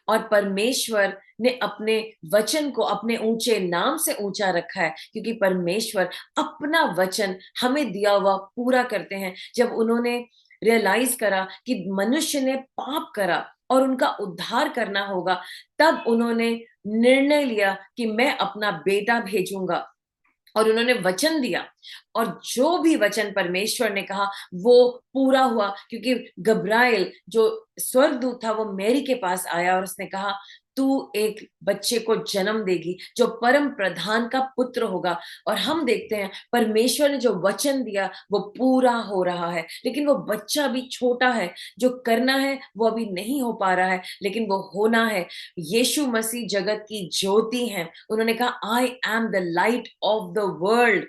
और परमेश्वर ने अपने वचन को अपने ऊंचे नाम से ऊंचा रखा है, क्योंकि परमेश्वर अपना वचन हमें दिया हुआ पूरा करते हैं। जब उन्होंने रियलाइज करा कि मनुष्य ने पाप करा और उनका उद्धार करना होगा, तब उन्होंने निर्णय लिया कि मैं अपना बेटा भेजूंगा और उन्होंने वचन दिया। और जो भी वचन परमेश्वर ने कहा वो पूरा हुआ, क्योंकि गब्राएल जो स्वर्गदूत था वो मैरी के पास आया और उसने कहा, तू एक बच्चे को जन्म देगी जो परम प्रधान का पुत्र होगा। और हम देखते हैं परमेश्वर ने जो वचन दिया वो पूरा हो रहा है, लेकिन वो बच्चा अभी छोटा है। जो करना है वो अभी नहीं हो पा रहा है, लेकिन वो होना है। यीशु मसीह जगत की ज्योति हैं। उन्होंने कहा, I am the light of the world.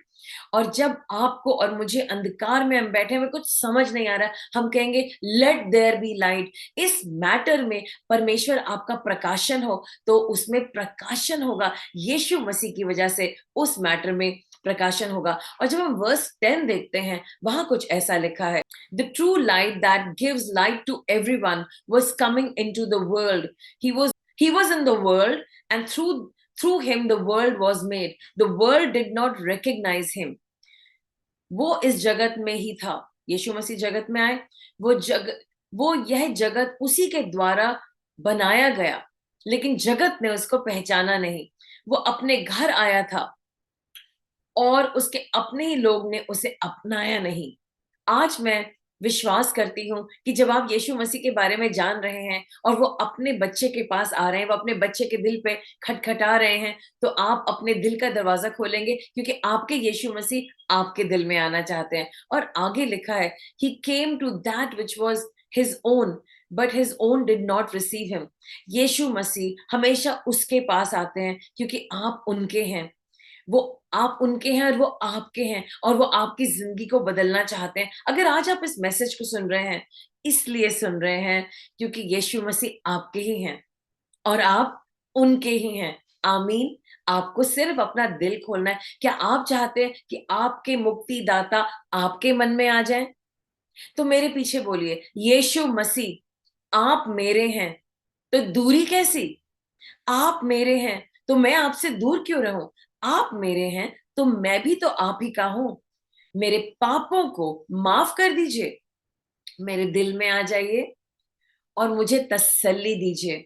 और जब आपको और मुझे अंधकार में हम बैठे हुए कुछ समझ नहीं आ रहा, हम कहेंगे लेट देयर बी लाइट। इस मैटर में परमेश्वर आपका प्रकाशन हो तो उसमें प्रकाशन होगा। यीशु मसीह की वजह से उस मैटर में प्रकाशन होगा। और जब हम वर्स 10 देखते हैं, वहां कुछ ऐसा लिखा है, the true light that gives light to everyone was coming into the world. He was in the world and through him the world was made. The world did not recognize him. वो इस जगत में ही था। यीशु मसीह जगत में आए, वो यह जगत उसी के द्वारा बनाया गया, लेकिन जगत ने उसको पहचाना नहीं। वो अपने घर आया था और उसके अपने ही लोग ने उसे अपनाया नहीं। आज मैं विश्वास करती हूँ कि जब आप यीशु मसीह के बारे में जान रहे हैं और वो अपने बच्चे के पास आ रहे हैं, वो अपने बच्चे के दिल पे खटखटा रहे हैं, तो आप अपने दिल का दरवाजा खोलेंगे, क्योंकि आपके यीशु मसीह आपके दिल में आना चाहते हैं। और आगे लिखा है, he came to that which was his own but his own did not receive him. Yeshu Masih हमेशा उसके पास आते हैं क्योंकि आप उनके हैं। वो आप उनके हैं और वो आपके हैं और वो आपकी जिंदगी को बदलना चाहते हैं। अगर आज आप इस मैसेज को सुन रहे हैं, इसलिए सुन रहे हैं क्योंकि यीशु मसीह आपके ही हैं और आप उनके ही हैं। आमीन। आपको सिर्फ अपना दिल खोलना है। क्या आप चाहते हैं कि आपके मुक्तिदाता आपके मन में आ जाएं? तो मेरे पीछे बोलिए, यीशु मसीह आप मेरे हैं तो दूरी कैसी? आप मेरे हैं तो मैं आपसे दूर क्यों रहूं? आप मेरे हैं तो मैं भी तो आप ही का हूं। मेरे पापों को माफ कर दीजिए, मेरे दिल में आ जाइए और मुझे तसल्ली दीजिए,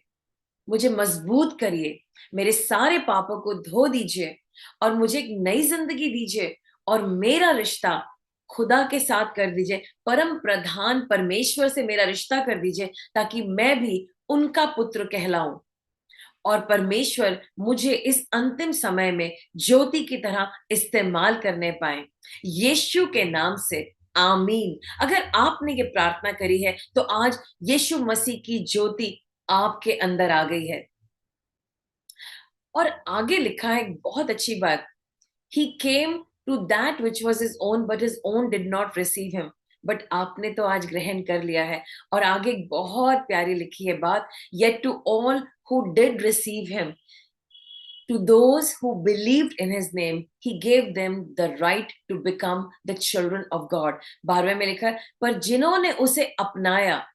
मुझे मजबूत करिए, मेरे सारे पापों को धो दीजिए और मुझे एक नई जिंदगी दीजिए और मेरा रिश्ता खुदा के साथ कर दीजिए। परम प्रधान परमेश्वर से मेरा रिश्ता कर दीजिए, ताकि मैं भी उनका पुत्र कहलाऊं और परमेश्वर मुझे इस अंतिम समय में ज्योति की तरह इस्तेमाल करने पाए, यीशु के नाम से आमीन। अगर आपने ये प्रार्थना करी है तो आज यीशु मसीह की ज्योति आपके अंदर आ गई है। और आगे लिखा है एक बहुत अच्छी बात, he came to that which was his own but his own did not receive him। But आपने तो आज ग्रहण कर लिया है। और आगे एक बहुत प्यारी लिखी है बात, yet to all who did receive him, to those who believed in his name, he gave them the right to become the children of God। 12वें में लिखा है, पर जिन्होंने उसे अपनाया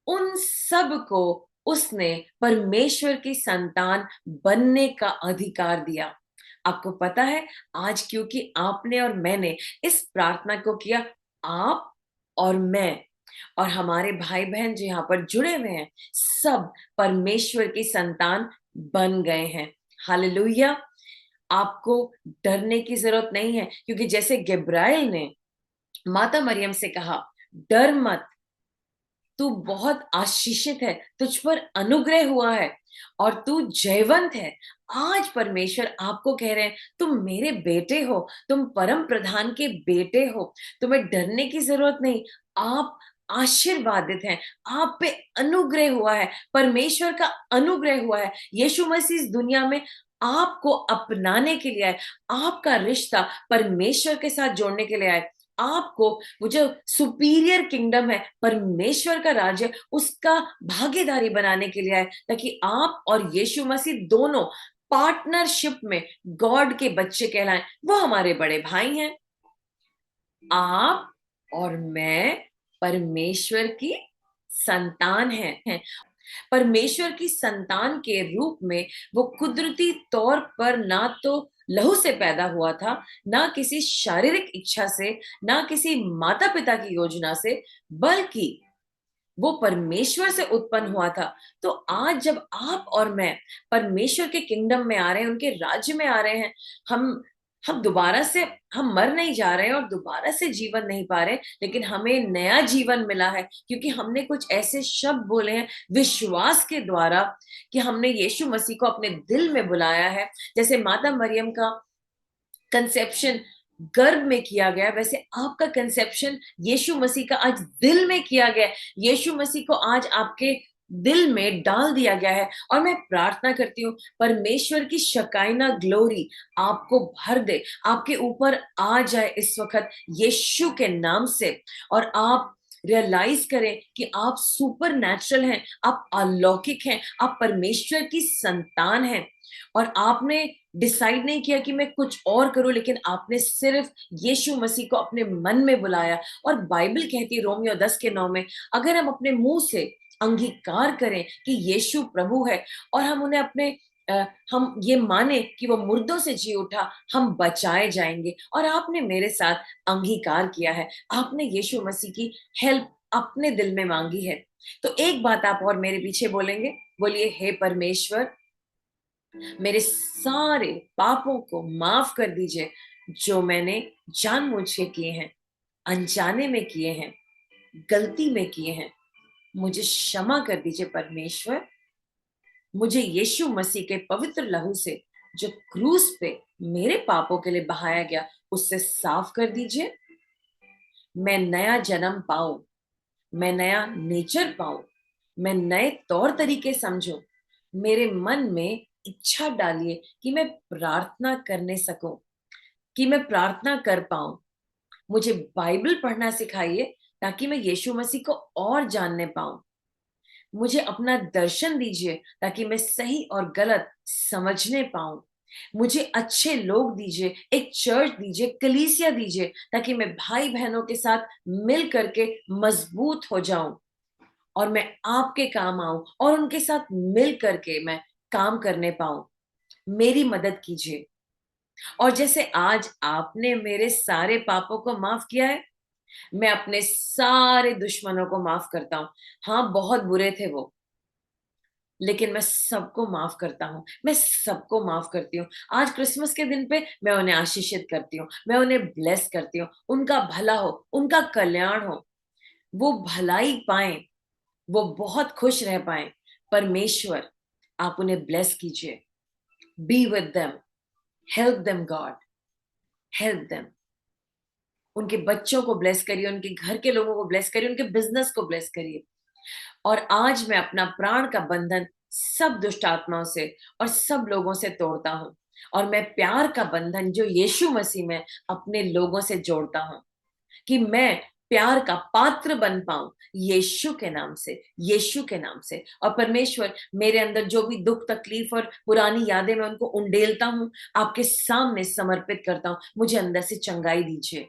उन सब को उसने परमेश्वर की संतान बनने का अधिकार दिया। आपको पता है, आज क्योंकि आपने और मैंने इस प्रार्थना को किया, आप और मैं और हमारे भाई बहन जो यहाँ पर जुड़े हुए हैं, सब परमेश्वर की संतान बन गए हैं। हालेलुया। आपको डरने की जरूरत नहीं है, क्योंकि जैसे गब्राएल ने माता मरियम से कहा, डर मत, तू बहुत आशीषित है, तुझ पर अनुग्रह हुआ है और तू जयवंत है। आज परमेश्वर आपको कह रहे हैं, तुम मेरे बेटे हो, तुम परम प्रधान के बेटे हो, तुम्हें डरने की जरूरत नहीं। आप आशीर्वादित हैं, आप पे अनुग्रह हुआ है, परमेश्वर का अनुग्रह हुआ है। यीशु मसीह इस दुनिया में आपको अपनाने के लिए आए, आपका रिश्ता परमेश्वर के साथ जोड़ने के लिए आए। आपको वो जो सुपीरियर किंगडम है, परमेश्वर का राज्य, उसका भागीदारी बनाने के लिए आए, ताकि आप और यीशु मसीह दोनों पार्टनरशिप में गॉड के बच्चे कहलाएं। वो हमारे बड़े भाई हैं। आप और मैं परमेश्वर की संतान हैं। परमेश्वर की संतान के रूप में वो कुदरती तौर पर ना तो लहू से पैदा हुआ था, ना किसी शारीरिक इच्छा से, ना किसी माता पिता की योजना से, बल्कि वो परमेश्वर से उत्पन्न हुआ था। तो आज जब आप और मैं परमेश्वर के किंगडम में आ रहे हैं, उनके राज्य में आ रहे हैं, हम दोबारा से, हम मर नहीं जा रहे हैं और दोबारा से जीवन नहीं पा रहे, लेकिन हमें नया जीवन मिला है, क्योंकि हमने कुछ ऐसे शब्द बोले हैं विश्वास के द्वारा कि हमने यीशु मसीह को अपने दिल में बुलाया है। जैसे माता मरियम का कंसेप्शन गर्भ में किया गया, वैसे आपका कंसेप्शन यीशु मसीह का आज दिल में किया गया। यीशु मसीह को आज आपके दिल में डाल दिया गया है। और मैं प्रार्थना करती हूँ, परमेश्वर की शकाइना ग्लोरी आपको भर दे, आपके ऊपर आ जाए इस वक्त यीशु के नाम से, और आप रियलाइज करें कि आप सुपर नेचुरल हैं, आप अलौकिक हैं, आप परमेश्वर की संतान हैं। और आपने डिसाइड नहीं किया कि मैं कुछ और करूं, लेकिन आपने सिर्फ यीशु मसीह को अपने मन में बुलाया। और बाइबल कहती है रोमियो 10:9 में, अगर हम अपने मुंह से अंगीकार करें कि यीशु प्रभु है, और हम उन्हें अपने हम ये माने कि वो मुर्दों से जी उठा, हम बचाए जाएंगे। और आपने मेरे साथ अंगीकार किया है, आपने यीशु मसीह की हेल्प अपने दिल में मांगी है। तो एक बात आप और मेरे पीछे बोलेंगे, बोलिए, हे परमेश्वर, मेरे सारे पापों को माफ कर दीजिए जो मैंने जानबूझ के किए हैं, अनजाने में किए हैं, गलती में किए हैं। मुझे क्षमा कर दीजिए परमेश्वर। मुझे यीशु मसीह के पवित्र लहू से, जो क्रूस पे मेरे पापों के लिए बहाया गया, उससे साफ कर दीजिए। मैं नया जन्म पाऊं, मैं नया नेचर पाऊं, मैं नए तौर तरीके समझूं। मेरे मन में इच्छा डालिए कि मैं प्रार्थना करने सकूं, कि मैं प्रार्थना कर पाऊं। मुझे बाइबल पढ़ना सिखाइए ताकि मैं यीशु मसीह को और जानने पाऊं। मुझे अपना दर्शन दीजिए ताकि मैं सही और गलत समझने पाऊं। मुझे अच्छे लोग दीजिए, एक चर्च दीजिए, कलीसिया दीजिए, ताकि मैं भाई बहनों के साथ मिल करके मजबूत हो जाऊं और मैं आपके काम आऊं और उनके साथ मिल करके मैं काम करने पाऊं। मेरी मदद कीजिए। और जैसे आज आपने मेरे सारे पापों को माफ किया है, मैं अपने सारे दुश्मनों को माफ करता हूं। हाँ, बहुत बुरे थे वो, लेकिन मैं सबको माफ करता हूँ, मैं सबको माफ करती हूँ। आज क्रिसमस के दिन पे मैं उन्हें आशीषित करती हूँ, मैं उन्हें ब्लेस करती हूँ। उनका भला हो, उनका कल्याण हो, वो भलाई पाए, वो बहुत खुश रह पाए। परमेश्वर, आप उन्हें ब्लेस कीजिए, be with them, help them God, help them. उनके बच्चों को ब्लेस करिए, उनके घर के लोगों को ब्लेस करिए, उनके बिजनेस को ब्लेस करिए। और आज मैं अपना प्राण का बंधन सब दुष्ट आत्माओं से और सब लोगों से तोड़ता हूं, और मैं प्यार का बंधन जो यीशु मसीह में अपने लोगों से जोड़ता हूं, कि मैं प्यार का पात्र बन पाऊं यीशु के नाम से, यीशु के नाम से। और परमेश्वर, मेरे अंदर जो भी दुख तकलीफ और पुरानी यादें मैं उनको उंडेलता हूं, आपके सामने समर्पित करता हूं। मुझे अंदर से चंगाई दीजिए,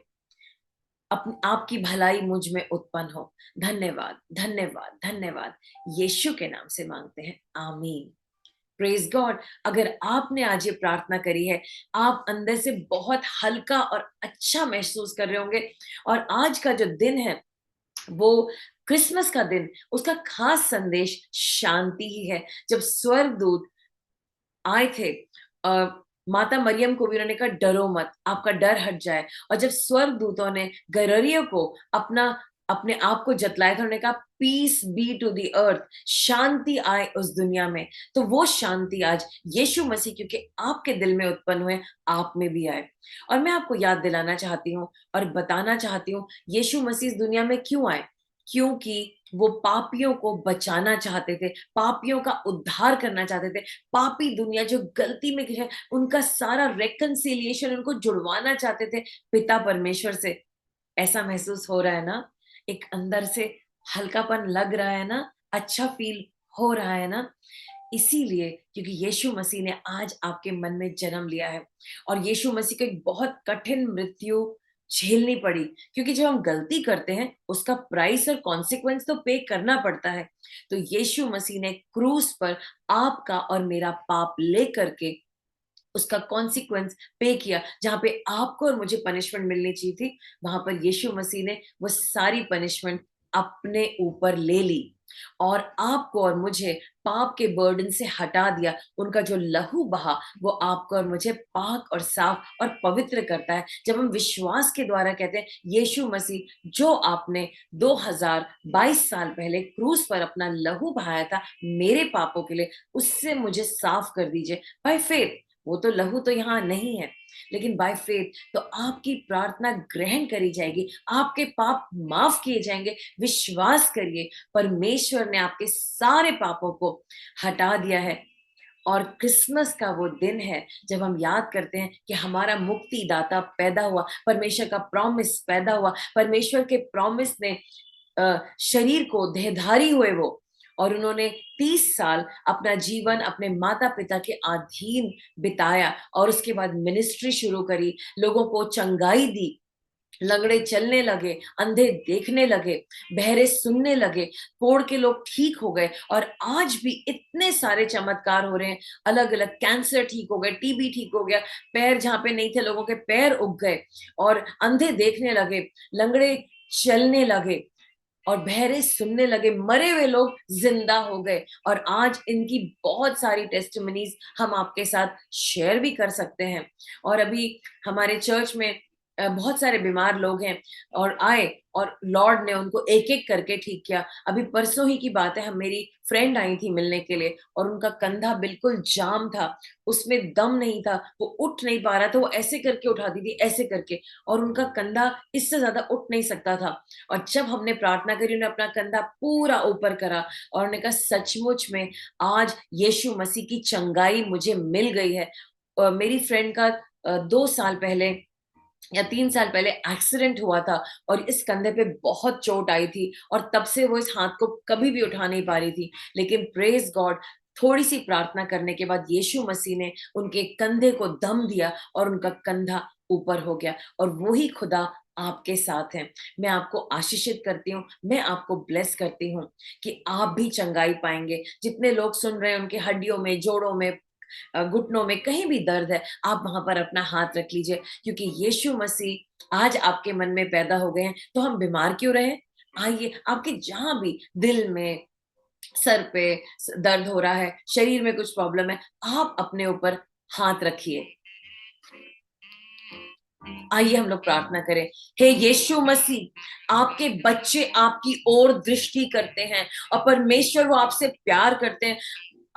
आपकी भलाई मुझ में उत्पन्न हो। धन्यवाद, धन्यवाद, धन्यवाद। यीशु के नाम से मांगते हैं, आमीन। Praise God. अगर आपने आज ये प्रार्थना करी है, आप अंदर से बहुत हल्का और अच्छा महसूस कर रहे होंगे। और आज का जो दिन है वो क्रिसमस का दिन, उसका खास संदेश शांति ही है। जब स्वर्गदूत आए थे, माता मरियम को भी उन्होंने कहा डरो मत, आपका डर हट जाए। और जब स्वर्गदूतों ने गैलरियो को अपने आप को जतलाया था, उन्होंने कहा peace be to the earth, शांति आए उस दुनिया में। तो वो शांति आज यीशु मसीह, क्योंकि आपके दिल में उत्पन्न हुए, आप में भी आए। और मैं आपको याद दिलाना चाहती हूँ और बताना चाहती हूँ यीशु मसीह इस दुनिया में क्यों आए। क्योंकि वो पापियों को बचाना चाहते थे, पापियों का उद्धार करना चाहते थे। पापी दुनिया जो गलती में है, उनका सारा रेकंसिलिएशन उनको जुड़वाना चाहते थे पिता परमेश्वर से। ऐसा महसूस हो रहा है ना? एक अंदर से हल्कापन लग रहा है ना? अच्छा फील हो रहा है ना? इसीलिए, क्योंकि यीशु मसीह ने आज आपके मन में जन्म लिया है। और यीशु मसीह को एक बहुत कठिन मृत्यु झेलनी पड़ी, क्योंकि जब हम गलती करते हैं उसका प्राइस और कॉन्सिक्वेंस तो पे करना पड़ता है। तो यीशु मसीह ने क्रूस पर आपका और मेरा पाप लेकर के उसका कॉन्सिक्वेंस पे किया। जहां पे आपको और मुझे पनिशमेंट मिलनी चाहिए थी, वहां पर यीशु मसीह ने वो सारी पनिशमेंट अपने ऊपर ले ली और आपको और मुझे पाप के बर्डन से हटा दिया। उनका जो लहू बहा, वो आपको और मुझे पाक और साफ और पवित्र करता है। जब हम विश्वास के द्वारा कहते हैं यीशु मसीह जो आपने 2022 साल पहले क्रूस पर अपना लहू बहाया था मेरे पापों के लिए, उससे मुझे साफ कर दीजिए बाय फेथ। वो तो लहू तो यहाँ नहीं है, लेकिन बाय फेथ तो आपकी प्रार्थना ग्रहण करी जाएगी, आपके पाप माफ किए जाएंगे। विश्वास करिए, परमेश्वर ने आपके सारे पापों को हटा दिया है। और क्रिसमस का वो दिन है जब हम याद करते हैं कि हमारा मुक्तिदाता पैदा हुआ, परमेश्वर का प्रॉमिस पैदा हुआ। परमेश्वर के प्रॉमिस ने शरीर को देहधारी हुए वो, और उन्होंने 30 साल अपना जीवन अपने माता पिता के अधीन बिताया और उसके बाद मिनिस्ट्री शुरू करी, लोगों को चंगाई दी, लंगड़े चलने लगे, अंधे देखने लगे, बहरे सुनने लगे, कोढ़ के लोग ठीक हो गए। और आज भी इतने सारे चमत्कार हो रहे हैं, अलग अलग कैंसर ठीक हो गए, टीबी ठीक हो गया, पैर जहां पे नहीं थे लोगों के पैर उग गए, और अंधे देखने लगे, लंगड़े चलने लगे, और बहरे सुनने लगे, मरे हुए लोग जिंदा हो गए। और आज इनकी बहुत सारी टेस्टिमनीज हम आपके साथ शेयर भी कर सकते हैं। और अभी हमारे चर्च में बहुत सारे बीमार लोग हैं और आए, और लॉर्ड ने उनको एक एक करके ठीक किया। अभी परसों ही की बात है, हम मेरी फ्रेंड आई थी मिलने के लिए, और उनका कंधा बिल्कुल जाम था, उसमें दम नहीं था, वो उठ नहीं पा रहा था, वो ऐसे करके उठाती थी ऐसे करके, और उनका कंधा इससे ज्यादा उठ नहीं सकता था। और जब हमने प्रार्थना करी, उन्होंने अपना कंधा पूरा ऊपर करा और उन्होंने कहा सचमुच में आज यीशु मसीह की चंगाई मुझे मिल गई है। मेरी फ्रेंड का 2 साल पहले या 3 साल पहले एक्सीडेंट हुआ था, और इस कंधे पे बहुत चोट आई थी, और तब से वो इस हाथ को कभी भी उठा नहीं पा रही थी। लेकिन प्रेज गॉड, थोड़ी सी प्रार्थना करने के बाद यीशु मसीह ने उनके कंधे को दम दिया और उनका कंधा ऊपर हो गया। और वही खुदा आपके साथ है। मैं आपको आशीषित करती हूँ, मैं आपको ब्लेस करती हूँ कि आप भी चंगाई पाएंगे। जितने लोग सुन रहे हैं उनके हड्डियों में, जोड़ों में, घुटनों में कहीं भी दर्द है, आप वहां पर अपना हाथ रख लीजिए, क्योंकि यीशु मसीह आज आपके मन में पैदा हो गए हैं। तो हम बीमार क्यों रहे? आइए, आपके जहां भी दिल में, सर पे दर्द हो रहा है, शरीर में कुछ प्रॉब्लम है, आप अपने ऊपर हाथ रखिए। आइए हम लोग प्रार्थना करें। हे यीशु मसीह, आपके बच्चे आपकी ओर दृष्टि करते हैं, और परमेश्वर वो आपसे प्यार करते हैं।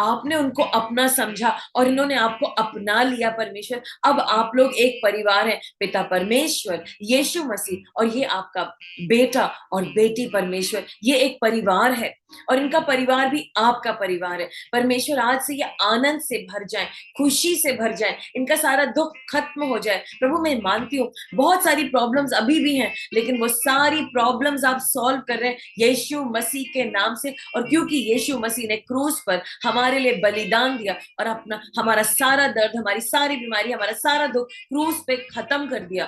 आपने उनको अपना समझा और इन्होंने आपको अपना लिया परमेश्वर। अब आप लोग एक परिवार हैं, पिता परमेश्वर, यीशु मसीह और ये आपका बेटा और बेटी परमेश्वर, ये एक परिवार है और इनका परिवार भी आपका परिवार है। परमेश्वर आज से ये आनंद से भर जाए, खुशी से भर जाए, इनका सारा दुख खत्म हो जाए। प्रभु मैं मानती हूँ बहुत सारी प्रॉब्लम्स अभी भी हैं, लेकिन वो सारी प्रॉब्लम्स आप सॉल्व कर रहे हैं यीशु मसीह के नाम से। और क्योंकि यीशु मसीह ने क्रूस पर हमारे लिए बलिदान दिया और अपना हमारा सारा दर्द, हमारी सारी बीमारी, हमारा सारा दुख क्रूस पे खत्म कर दिया,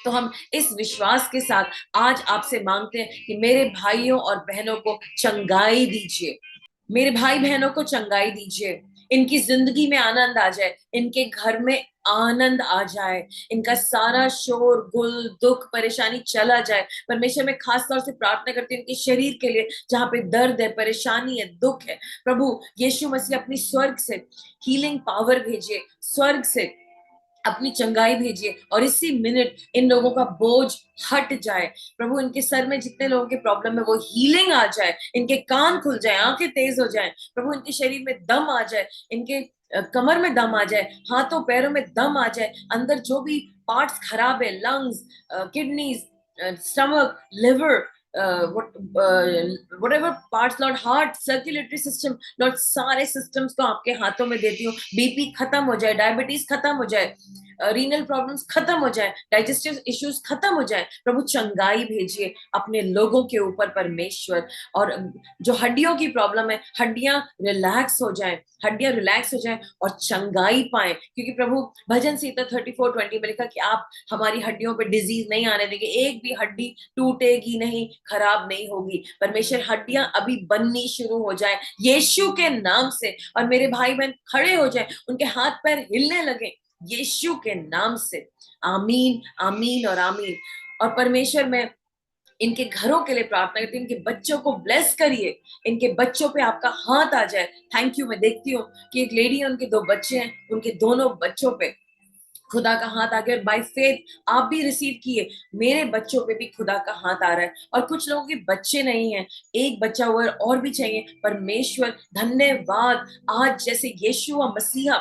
तो हम इस विश्वास के साथ आज आपसे मांगते हैं कि मेरे भाइयों और बहनों को चंगाई दीजिए, मेरे भाई बहनों को चंगाई दीजिए, इनकी जिंदगी में आनंद आ जाए, इनके घर में आनंद आ जाए, इनका सारा शोर गुल दुख परेशानी चला जाए। परमेश्वर मैं खास तौर से प्रार्थना करती हूँ इनके शरीर के लिए, जहाँ पे दर्द है, परेशानी है, दुख है। प्रभु यीशु मसीह अपनी स्वर्ग से हीलिंग पावर भेजिए, स्वर्ग से अपनी चंगाई भेजिए और इसी मिनट इन लोगों का बोझ हट जाए। प्रभु इनके सर में जितने लोगों के प्रॉब्लम है वो हीलिंग आ जाए, इनके कान खुल जाए, आंखें तेज हो जाए। प्रभु इनके शरीर में दम आ जाए, इनके कमर में दम आ जाए, हाथों पैरों में दम आ जाए, अंदर जो भी पार्ट्स खराब है, lungs, kidneys, stomach, liver, whatever parts, Lord, heart, circulatory system, Lord, सारे systems को आपके हाथों में देती हूँ। बीपी खत्म हो जाए, डायबिटीज खत्म हो जाए, रीनल प्रॉब्लम्स खत्म हो जाए, डाइजेस्टिव इश्यूज खत्म हो जाए। प्रभु चंगाई भेजिए अपने लोगों के ऊपर परमेश्वर। और जो हड्डियों की प्रॉब्लम है, हड्डियां रिलैक्स हो जाए, हड्डियां रिलैक्स हो जाए और चंगाई पाए, क्योंकि प्रभु भजन संहिता 34:20 में लिखा कि आप हमारी हड्डियों पे डिजीज नहीं आने देंगे, एक भी हड्डी टूटेगी नहीं, खराब नहीं होगी। परमेश्वर हड्डियां अभी बननी शुरू हो जाए यीशु के नाम से, और मेरे भाई बहन खड़े हो जाए, उनके हाथ पैर हिलने लगे यीशु के नाम से। आमीन, आमीन और आमीन। और परमेश्वर मैं इनके घरों के लिए प्रार्थना करती हूँ, इनके बच्चों को ब्लेस करिए, इनके बच्चों पे आपका हाथ आ जाए। Thank you. मैं देखती हूँ कि एक लेडी है, उनके 2 बच्चे हैं, उनके दोनों बच्चों पे खुदा का हाथ आ गया। बाय फेथ आप भी रिसीव किए, मेरे बच्चों पे भी खुदा का हाथ आ रहा है। और कुछ लोगों के बच्चे नहीं है, एक बच्चा हुआ है और भी चाहिए। परमेश्वर धन्यवाद, आज जैसे यीशु मसीहा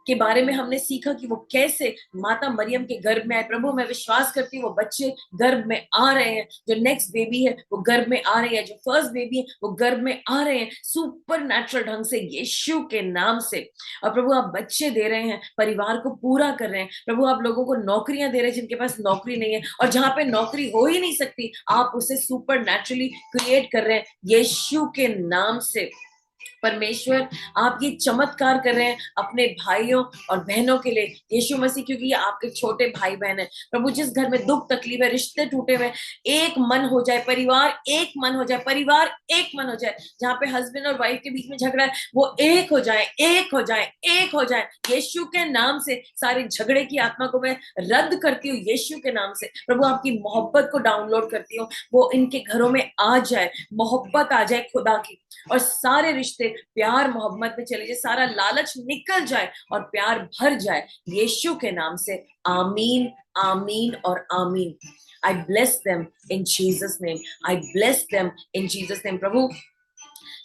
के बारे में हमने सीखा कि वो कैसे माता मरियम के गर्भ में आए। प्रभु मैं विश्वास करती हूँ वो बच्चे गर्भ में आ रहे हैं, जो नेक्स्ट बेबी है वो गर्भ में आ रही है, जो फर्स्ट बेबी है वो गर्भ में आ रहे हैं, सुपर नेचुरल ढंग से यीशु के नाम से। और प्रभु आप बच्चे दे रहे हैं, परिवार को पूरा कर रहे हैं। प्रभु आप लोगों को नौकरियां दे रहे हैं जिनके पास नौकरी नहीं है, और जहां पे नौकरी हो ही नहीं सकती आप उसे सुपर नेचुरली क्रिएट कर रहे हैं यीशु के नाम से। परमेश्वर आप ये चमत्कार कर रहे हैं अपने भाइयों और बहनों के लिए यीशु मसीह, क्योंकि ये आपके छोटे भाई बहन है। प्रभु जिस घर में दुख तकलीफ है, रिश्ते टूटे हुए, एक मन हो जाए, परिवार एक मन हो जाए, परिवार एक मन हो जाए। जहाँ पे हस्बैंड और वाइफ के बीच में झगड़ा है वो एक हो जाए, एक हो जाए, एक हो जाए यीशु के नाम से। सारे झगड़े की आत्मा को मैं रद्द करती हूँ यीशु के नाम से। प्रभु आपकी मोहब्बत को डाउनलोड करती हूँ, वो इनके घरों में आ जाए, मोहब्बत आ जाए खुदा की, और सारे रिश्ते प्यार मोहब्बत में चले जाए, सारा लालच निकल जाए और प्यार भर जाए यीशु के नाम से। आमीन, आमीन और आमीन। I bless them in Jesus name. I bless them in Jesus name. प्रभु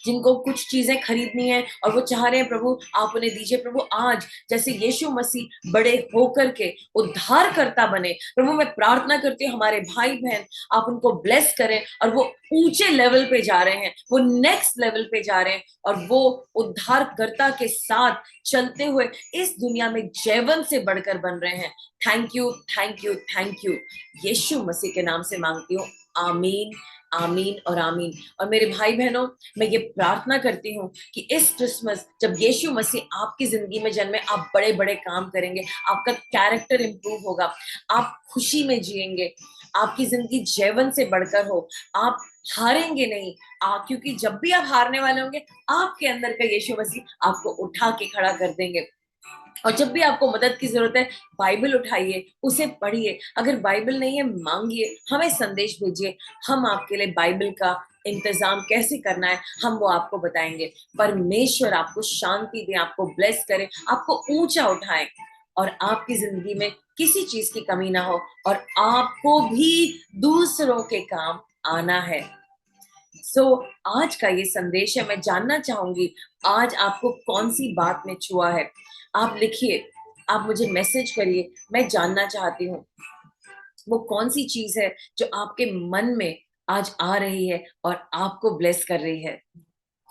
जिनको कुछ चीजें खरीदनी है और वो चाह रहे हैं प्रभु आप उन्हें दीजिए। प्रभु आज जैसे यीशु मसीह बड़े होकर के उद्धारकर्ता बने, प्रभु मैं प्रार्थना करती हूँ हमारे भाई बहन आप उनको ब्लेस करें, और वो ऊंचे लेवल पे जा रहे हैं, वो नेक्स्ट लेवल पे जा रहे हैं, और वो उद्धारकर्ता के साथ चलते हुए इस दुनिया में जैवन से बढ़कर बन रहे हैं। Thank you, thank you, thank you. Yeshu Masih के नाम से मांगती हूँ, आमीन, आमीन और आमीन। और मेरे भाई बहनों मैं ये प्रार्थना करती हूँ कि इस क्रिसमस जब यीशु मसीह आपकी जिंदगी में जन्मे, आप बड़े बड़े काम करेंगे, आपका कैरेक्टर इंप्रूव होगा, आप खुशी में जिएंगे, आपकी जिंदगी जीवन से बढ़कर हो, आप हारेंगे नहीं। क्योंकि जब भी आप हारने वाले होंगे आपके अंदर का यीशु मसीह आपको उठा के खड़ा कर देंगे। और जब भी आपको मदद की जरूरत है बाइबल उठाइए, उसे पढ़िए, अगर बाइबल नहीं है मांगिए, हमें संदेश भेजिए, हम आपके लिए बाइबल का इंतजाम कैसे करना है हम वो आपको बताएंगे। परमेश्वर आपको शांति दे, आपको ब्लेस करे, आपको ऊंचा उठाए, और आपकी जिंदगी में किसी चीज की कमी ना हो, और आपको भी दूसरों के काम आना है। सो आज का ये संदेश है, मैं जानना चाहूंगी आज आपको कौन सी बात में छुआ है। आप लिखिए, आप मुझे मैसेज करिए, मैं जानना चाहती हूँ वो कौन सी चीज है जो आपके मन में आज आ रही है और आपको ब्लेस कर रही है।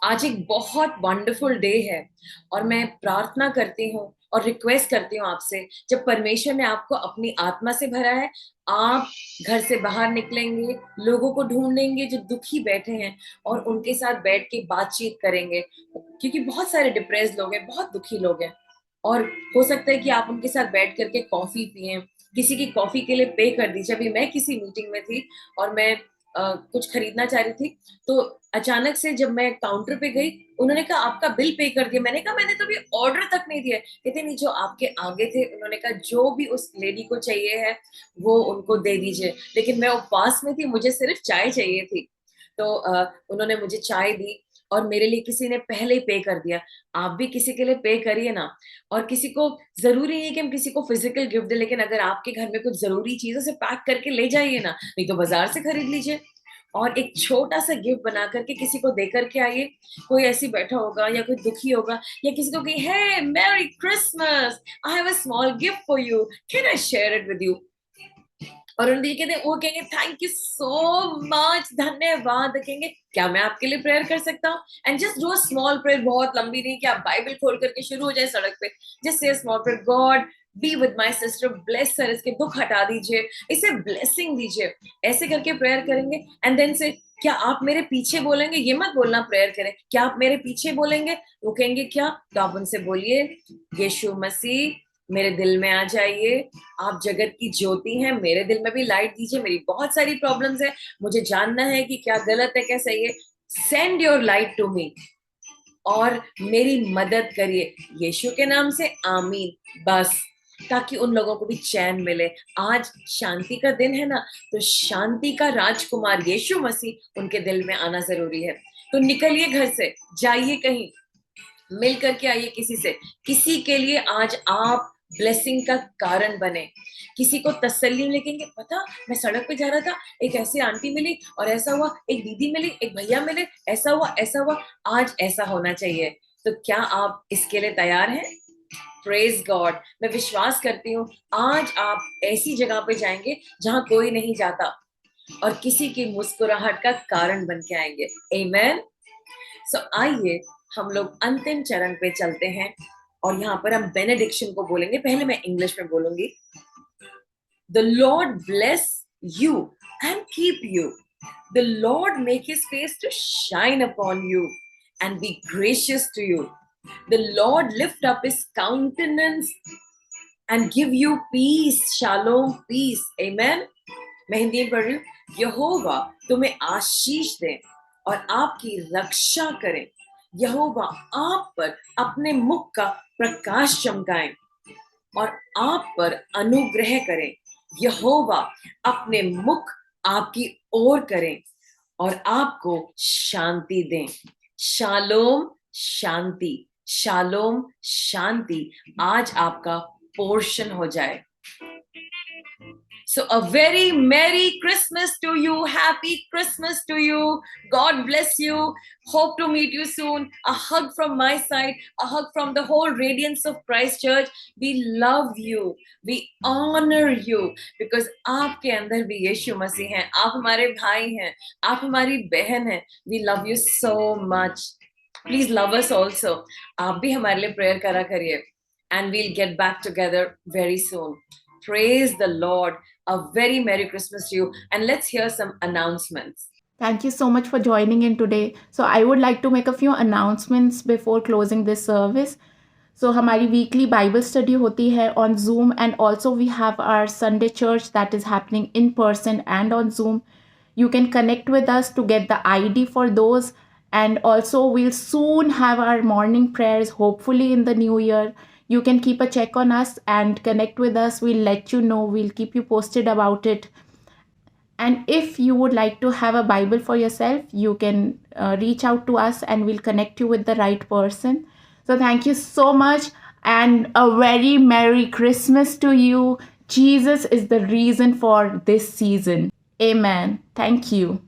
आज एक बहुत वंडरफुल डे है और मैं प्रार्थना करती हूँ और रिक्वेस्ट करती हूँ आपसे, जब परमेश्वर ने आपको अपनी आत्मा से भरा है, आप घर से बाहर निकलेंगे, लोगों को ढूंढेंगे जो दुखी बैठे हैं और उनके साथ बैठ के बातचीत करेंगे, क्योंकि बहुत सारे डिप्रेस लोग हैं, बहुत दुखी लोग हैं। और हो सकता है कि आप उनके साथ बैठ करके कॉफी पिए, किसी की कॉफी के लिए पे कर दीजिए। अभी मैं किसी मीटिंग में थी और मैं कुछ खरीदना चाह रही थी, तो अचानक से जब मैं काउंटर पे गई, उन्होंने कहा आपका बिल पे कर दिया। मैंने कहा मैंने तो अभी ऑर्डर तक नहीं दिया। कहते नहीं, जो आपके आगे थे उन्होंने कहा जो भी उस लेडी को चाहिए है वो उनको दे दीजिए। लेकिन मैं उपवास में थी, मुझे सिर्फ चाय चाहिए थी, तो उन्होंने मुझे चाय दी और मेरे लिए किसी ने पहले ही पे कर दिया। आप भी किसी के लिए पे करिए ना। और किसी को जरूरी नहीं है कि हम किसी को फिजिकल गिफ्ट दें, लेकिन अगर आपके घर में कुछ जरूरी चीजों से पैक करके ले जाइए ना, नहीं तो बाजार से खरीद लीजिए और एक छोटा सा गिफ्ट बना करके किसी को दे करके आइए। कोई ऐसी बैठा होगा या कोई दुखी होगा, या किसी को कही hey merry Christmas, I have a small gift for you, can I share it with you. और उन कहते वो कहेंगे थैंक यू सो मच, धन्यवाद, कहेंगे क्या मैं आपके लिए प्रेयर कर सकता हूँ। And just do a small prayer, बहुत लंबी नहीं कि आप बाइबल खोल करके शुरू हो जाए सड़क पे। Just say small prayer, God be with my sister, bless sir, इसके दुख हटा दीजिए, इसे ब्लेसिंग दीजिए। ऐसे करके प्रेयर करेंगे एंड देन से क्या आप मेरे पीछे बोलेंगे, ये मत बोलना प्रेयर करें, क्या आप मेरे पीछे बोलेंगे। वो कहेंगे क्या, तो आप उनसे बोलिए यीशु मसीह मेरे दिल में आ जाइए, आप जगत की ज्योति हैं, मेरे दिल में भी लाइट दीजिए, मेरी बहुत सारी प्रॉब्लम्स है, मुझे जानना है कि क्या गलत है क्या सही है, send your light to me और मेरी मदद करिए यीशु के नाम से, आमीन। बस, ताकि उन लोगों को भी चैन मिले। आज शांति का दिन है ना, तो शांति का राजकुमार यीशु मसीह उनके दिल में आना जरूरी है। तो निकलिए घर से, जाइए कहीं, मिल करके आइए किसी से, किसी के लिए आज आप ब्लेसिंग का कारण बने। किसी को तसल्ली लिखेंगे, पता मैं सड़क पे जा रहा था, एक ऐसी आंटी मिली और ऐसा हुआ, एक दीदी मिली, एक भैया मिले, ऐसा हुआ ऐसा हुआ, आज ऐसा होना चाहिए। तो क्या आप इसके लिए तैयार हैं? Praise God. मैं विश्वास करती हूँ आज आप ऐसी जगह पे जाएंगे जहां कोई नहीं जाता और किसी की मुस्कुराहट का कारण बन के आएंगे। आमेन। सो आइए हम लोग अंतिम चरण पे चलते हैं और यहाँ पर हम बेनेडिक्शन को बोलेंगे। पहले मैं इंग्लिश में बोलूंगी। The Lord bless you and keep you. The Lord make his face to shine upon you and be gracious to you. The Lord lift up his countenance and give you peace. Shalom, peace. Amen. मैं हिंदी में पढ़ रही हूँ। यहोवा तुम्हें आशीष दे और आपकी रक्षा करें। यहोवा आप पर अपने मुख का प्रकाश चमकाएं और आप पर अनुग्रह करें। यहोवा अपने मुख आपकी ओर करें और आपको शांति दें। शालोम शांति, शालोम शांति आज आपका पोर्शन हो जाए। So a very Merry Christmas to you. Happy Christmas to you. God bless you. Hope to meet you soon. A hug from my side. A hug from the whole Radiance of Christ Church. We love you. We honor you. Because आपके अंदर भी यीशु मसीह हैं. आप हमारे भाई हैं. आप हमारी बहन हैं. We love you so much. Please love us also. आप भी हमारे लिए प्रेयर करा करिए. And we'll get back together very soon. Praise the Lord. A very Merry Christmas to you. And let's hear some announcements. Thank you so much for joining in today. So I would like to make a few announcements before closing this service. So हमारी weekly Bible study होती है on Zoom, and also we have our Sunday church that is happening in person and on Zoom. You can connect with us to get the ID for those, and also we'll soon have our morning prayers, hopefully in the new year. You can keep a check on us and connect with us. We'll let you know. We'll keep you posted about it. And if you would like to have a Bible for yourself, you can reach out to us and we'll connect you with the right person. So thank you so much and a very Merry Christmas to you. Jesus is the reason for this season. Amen. Thank you.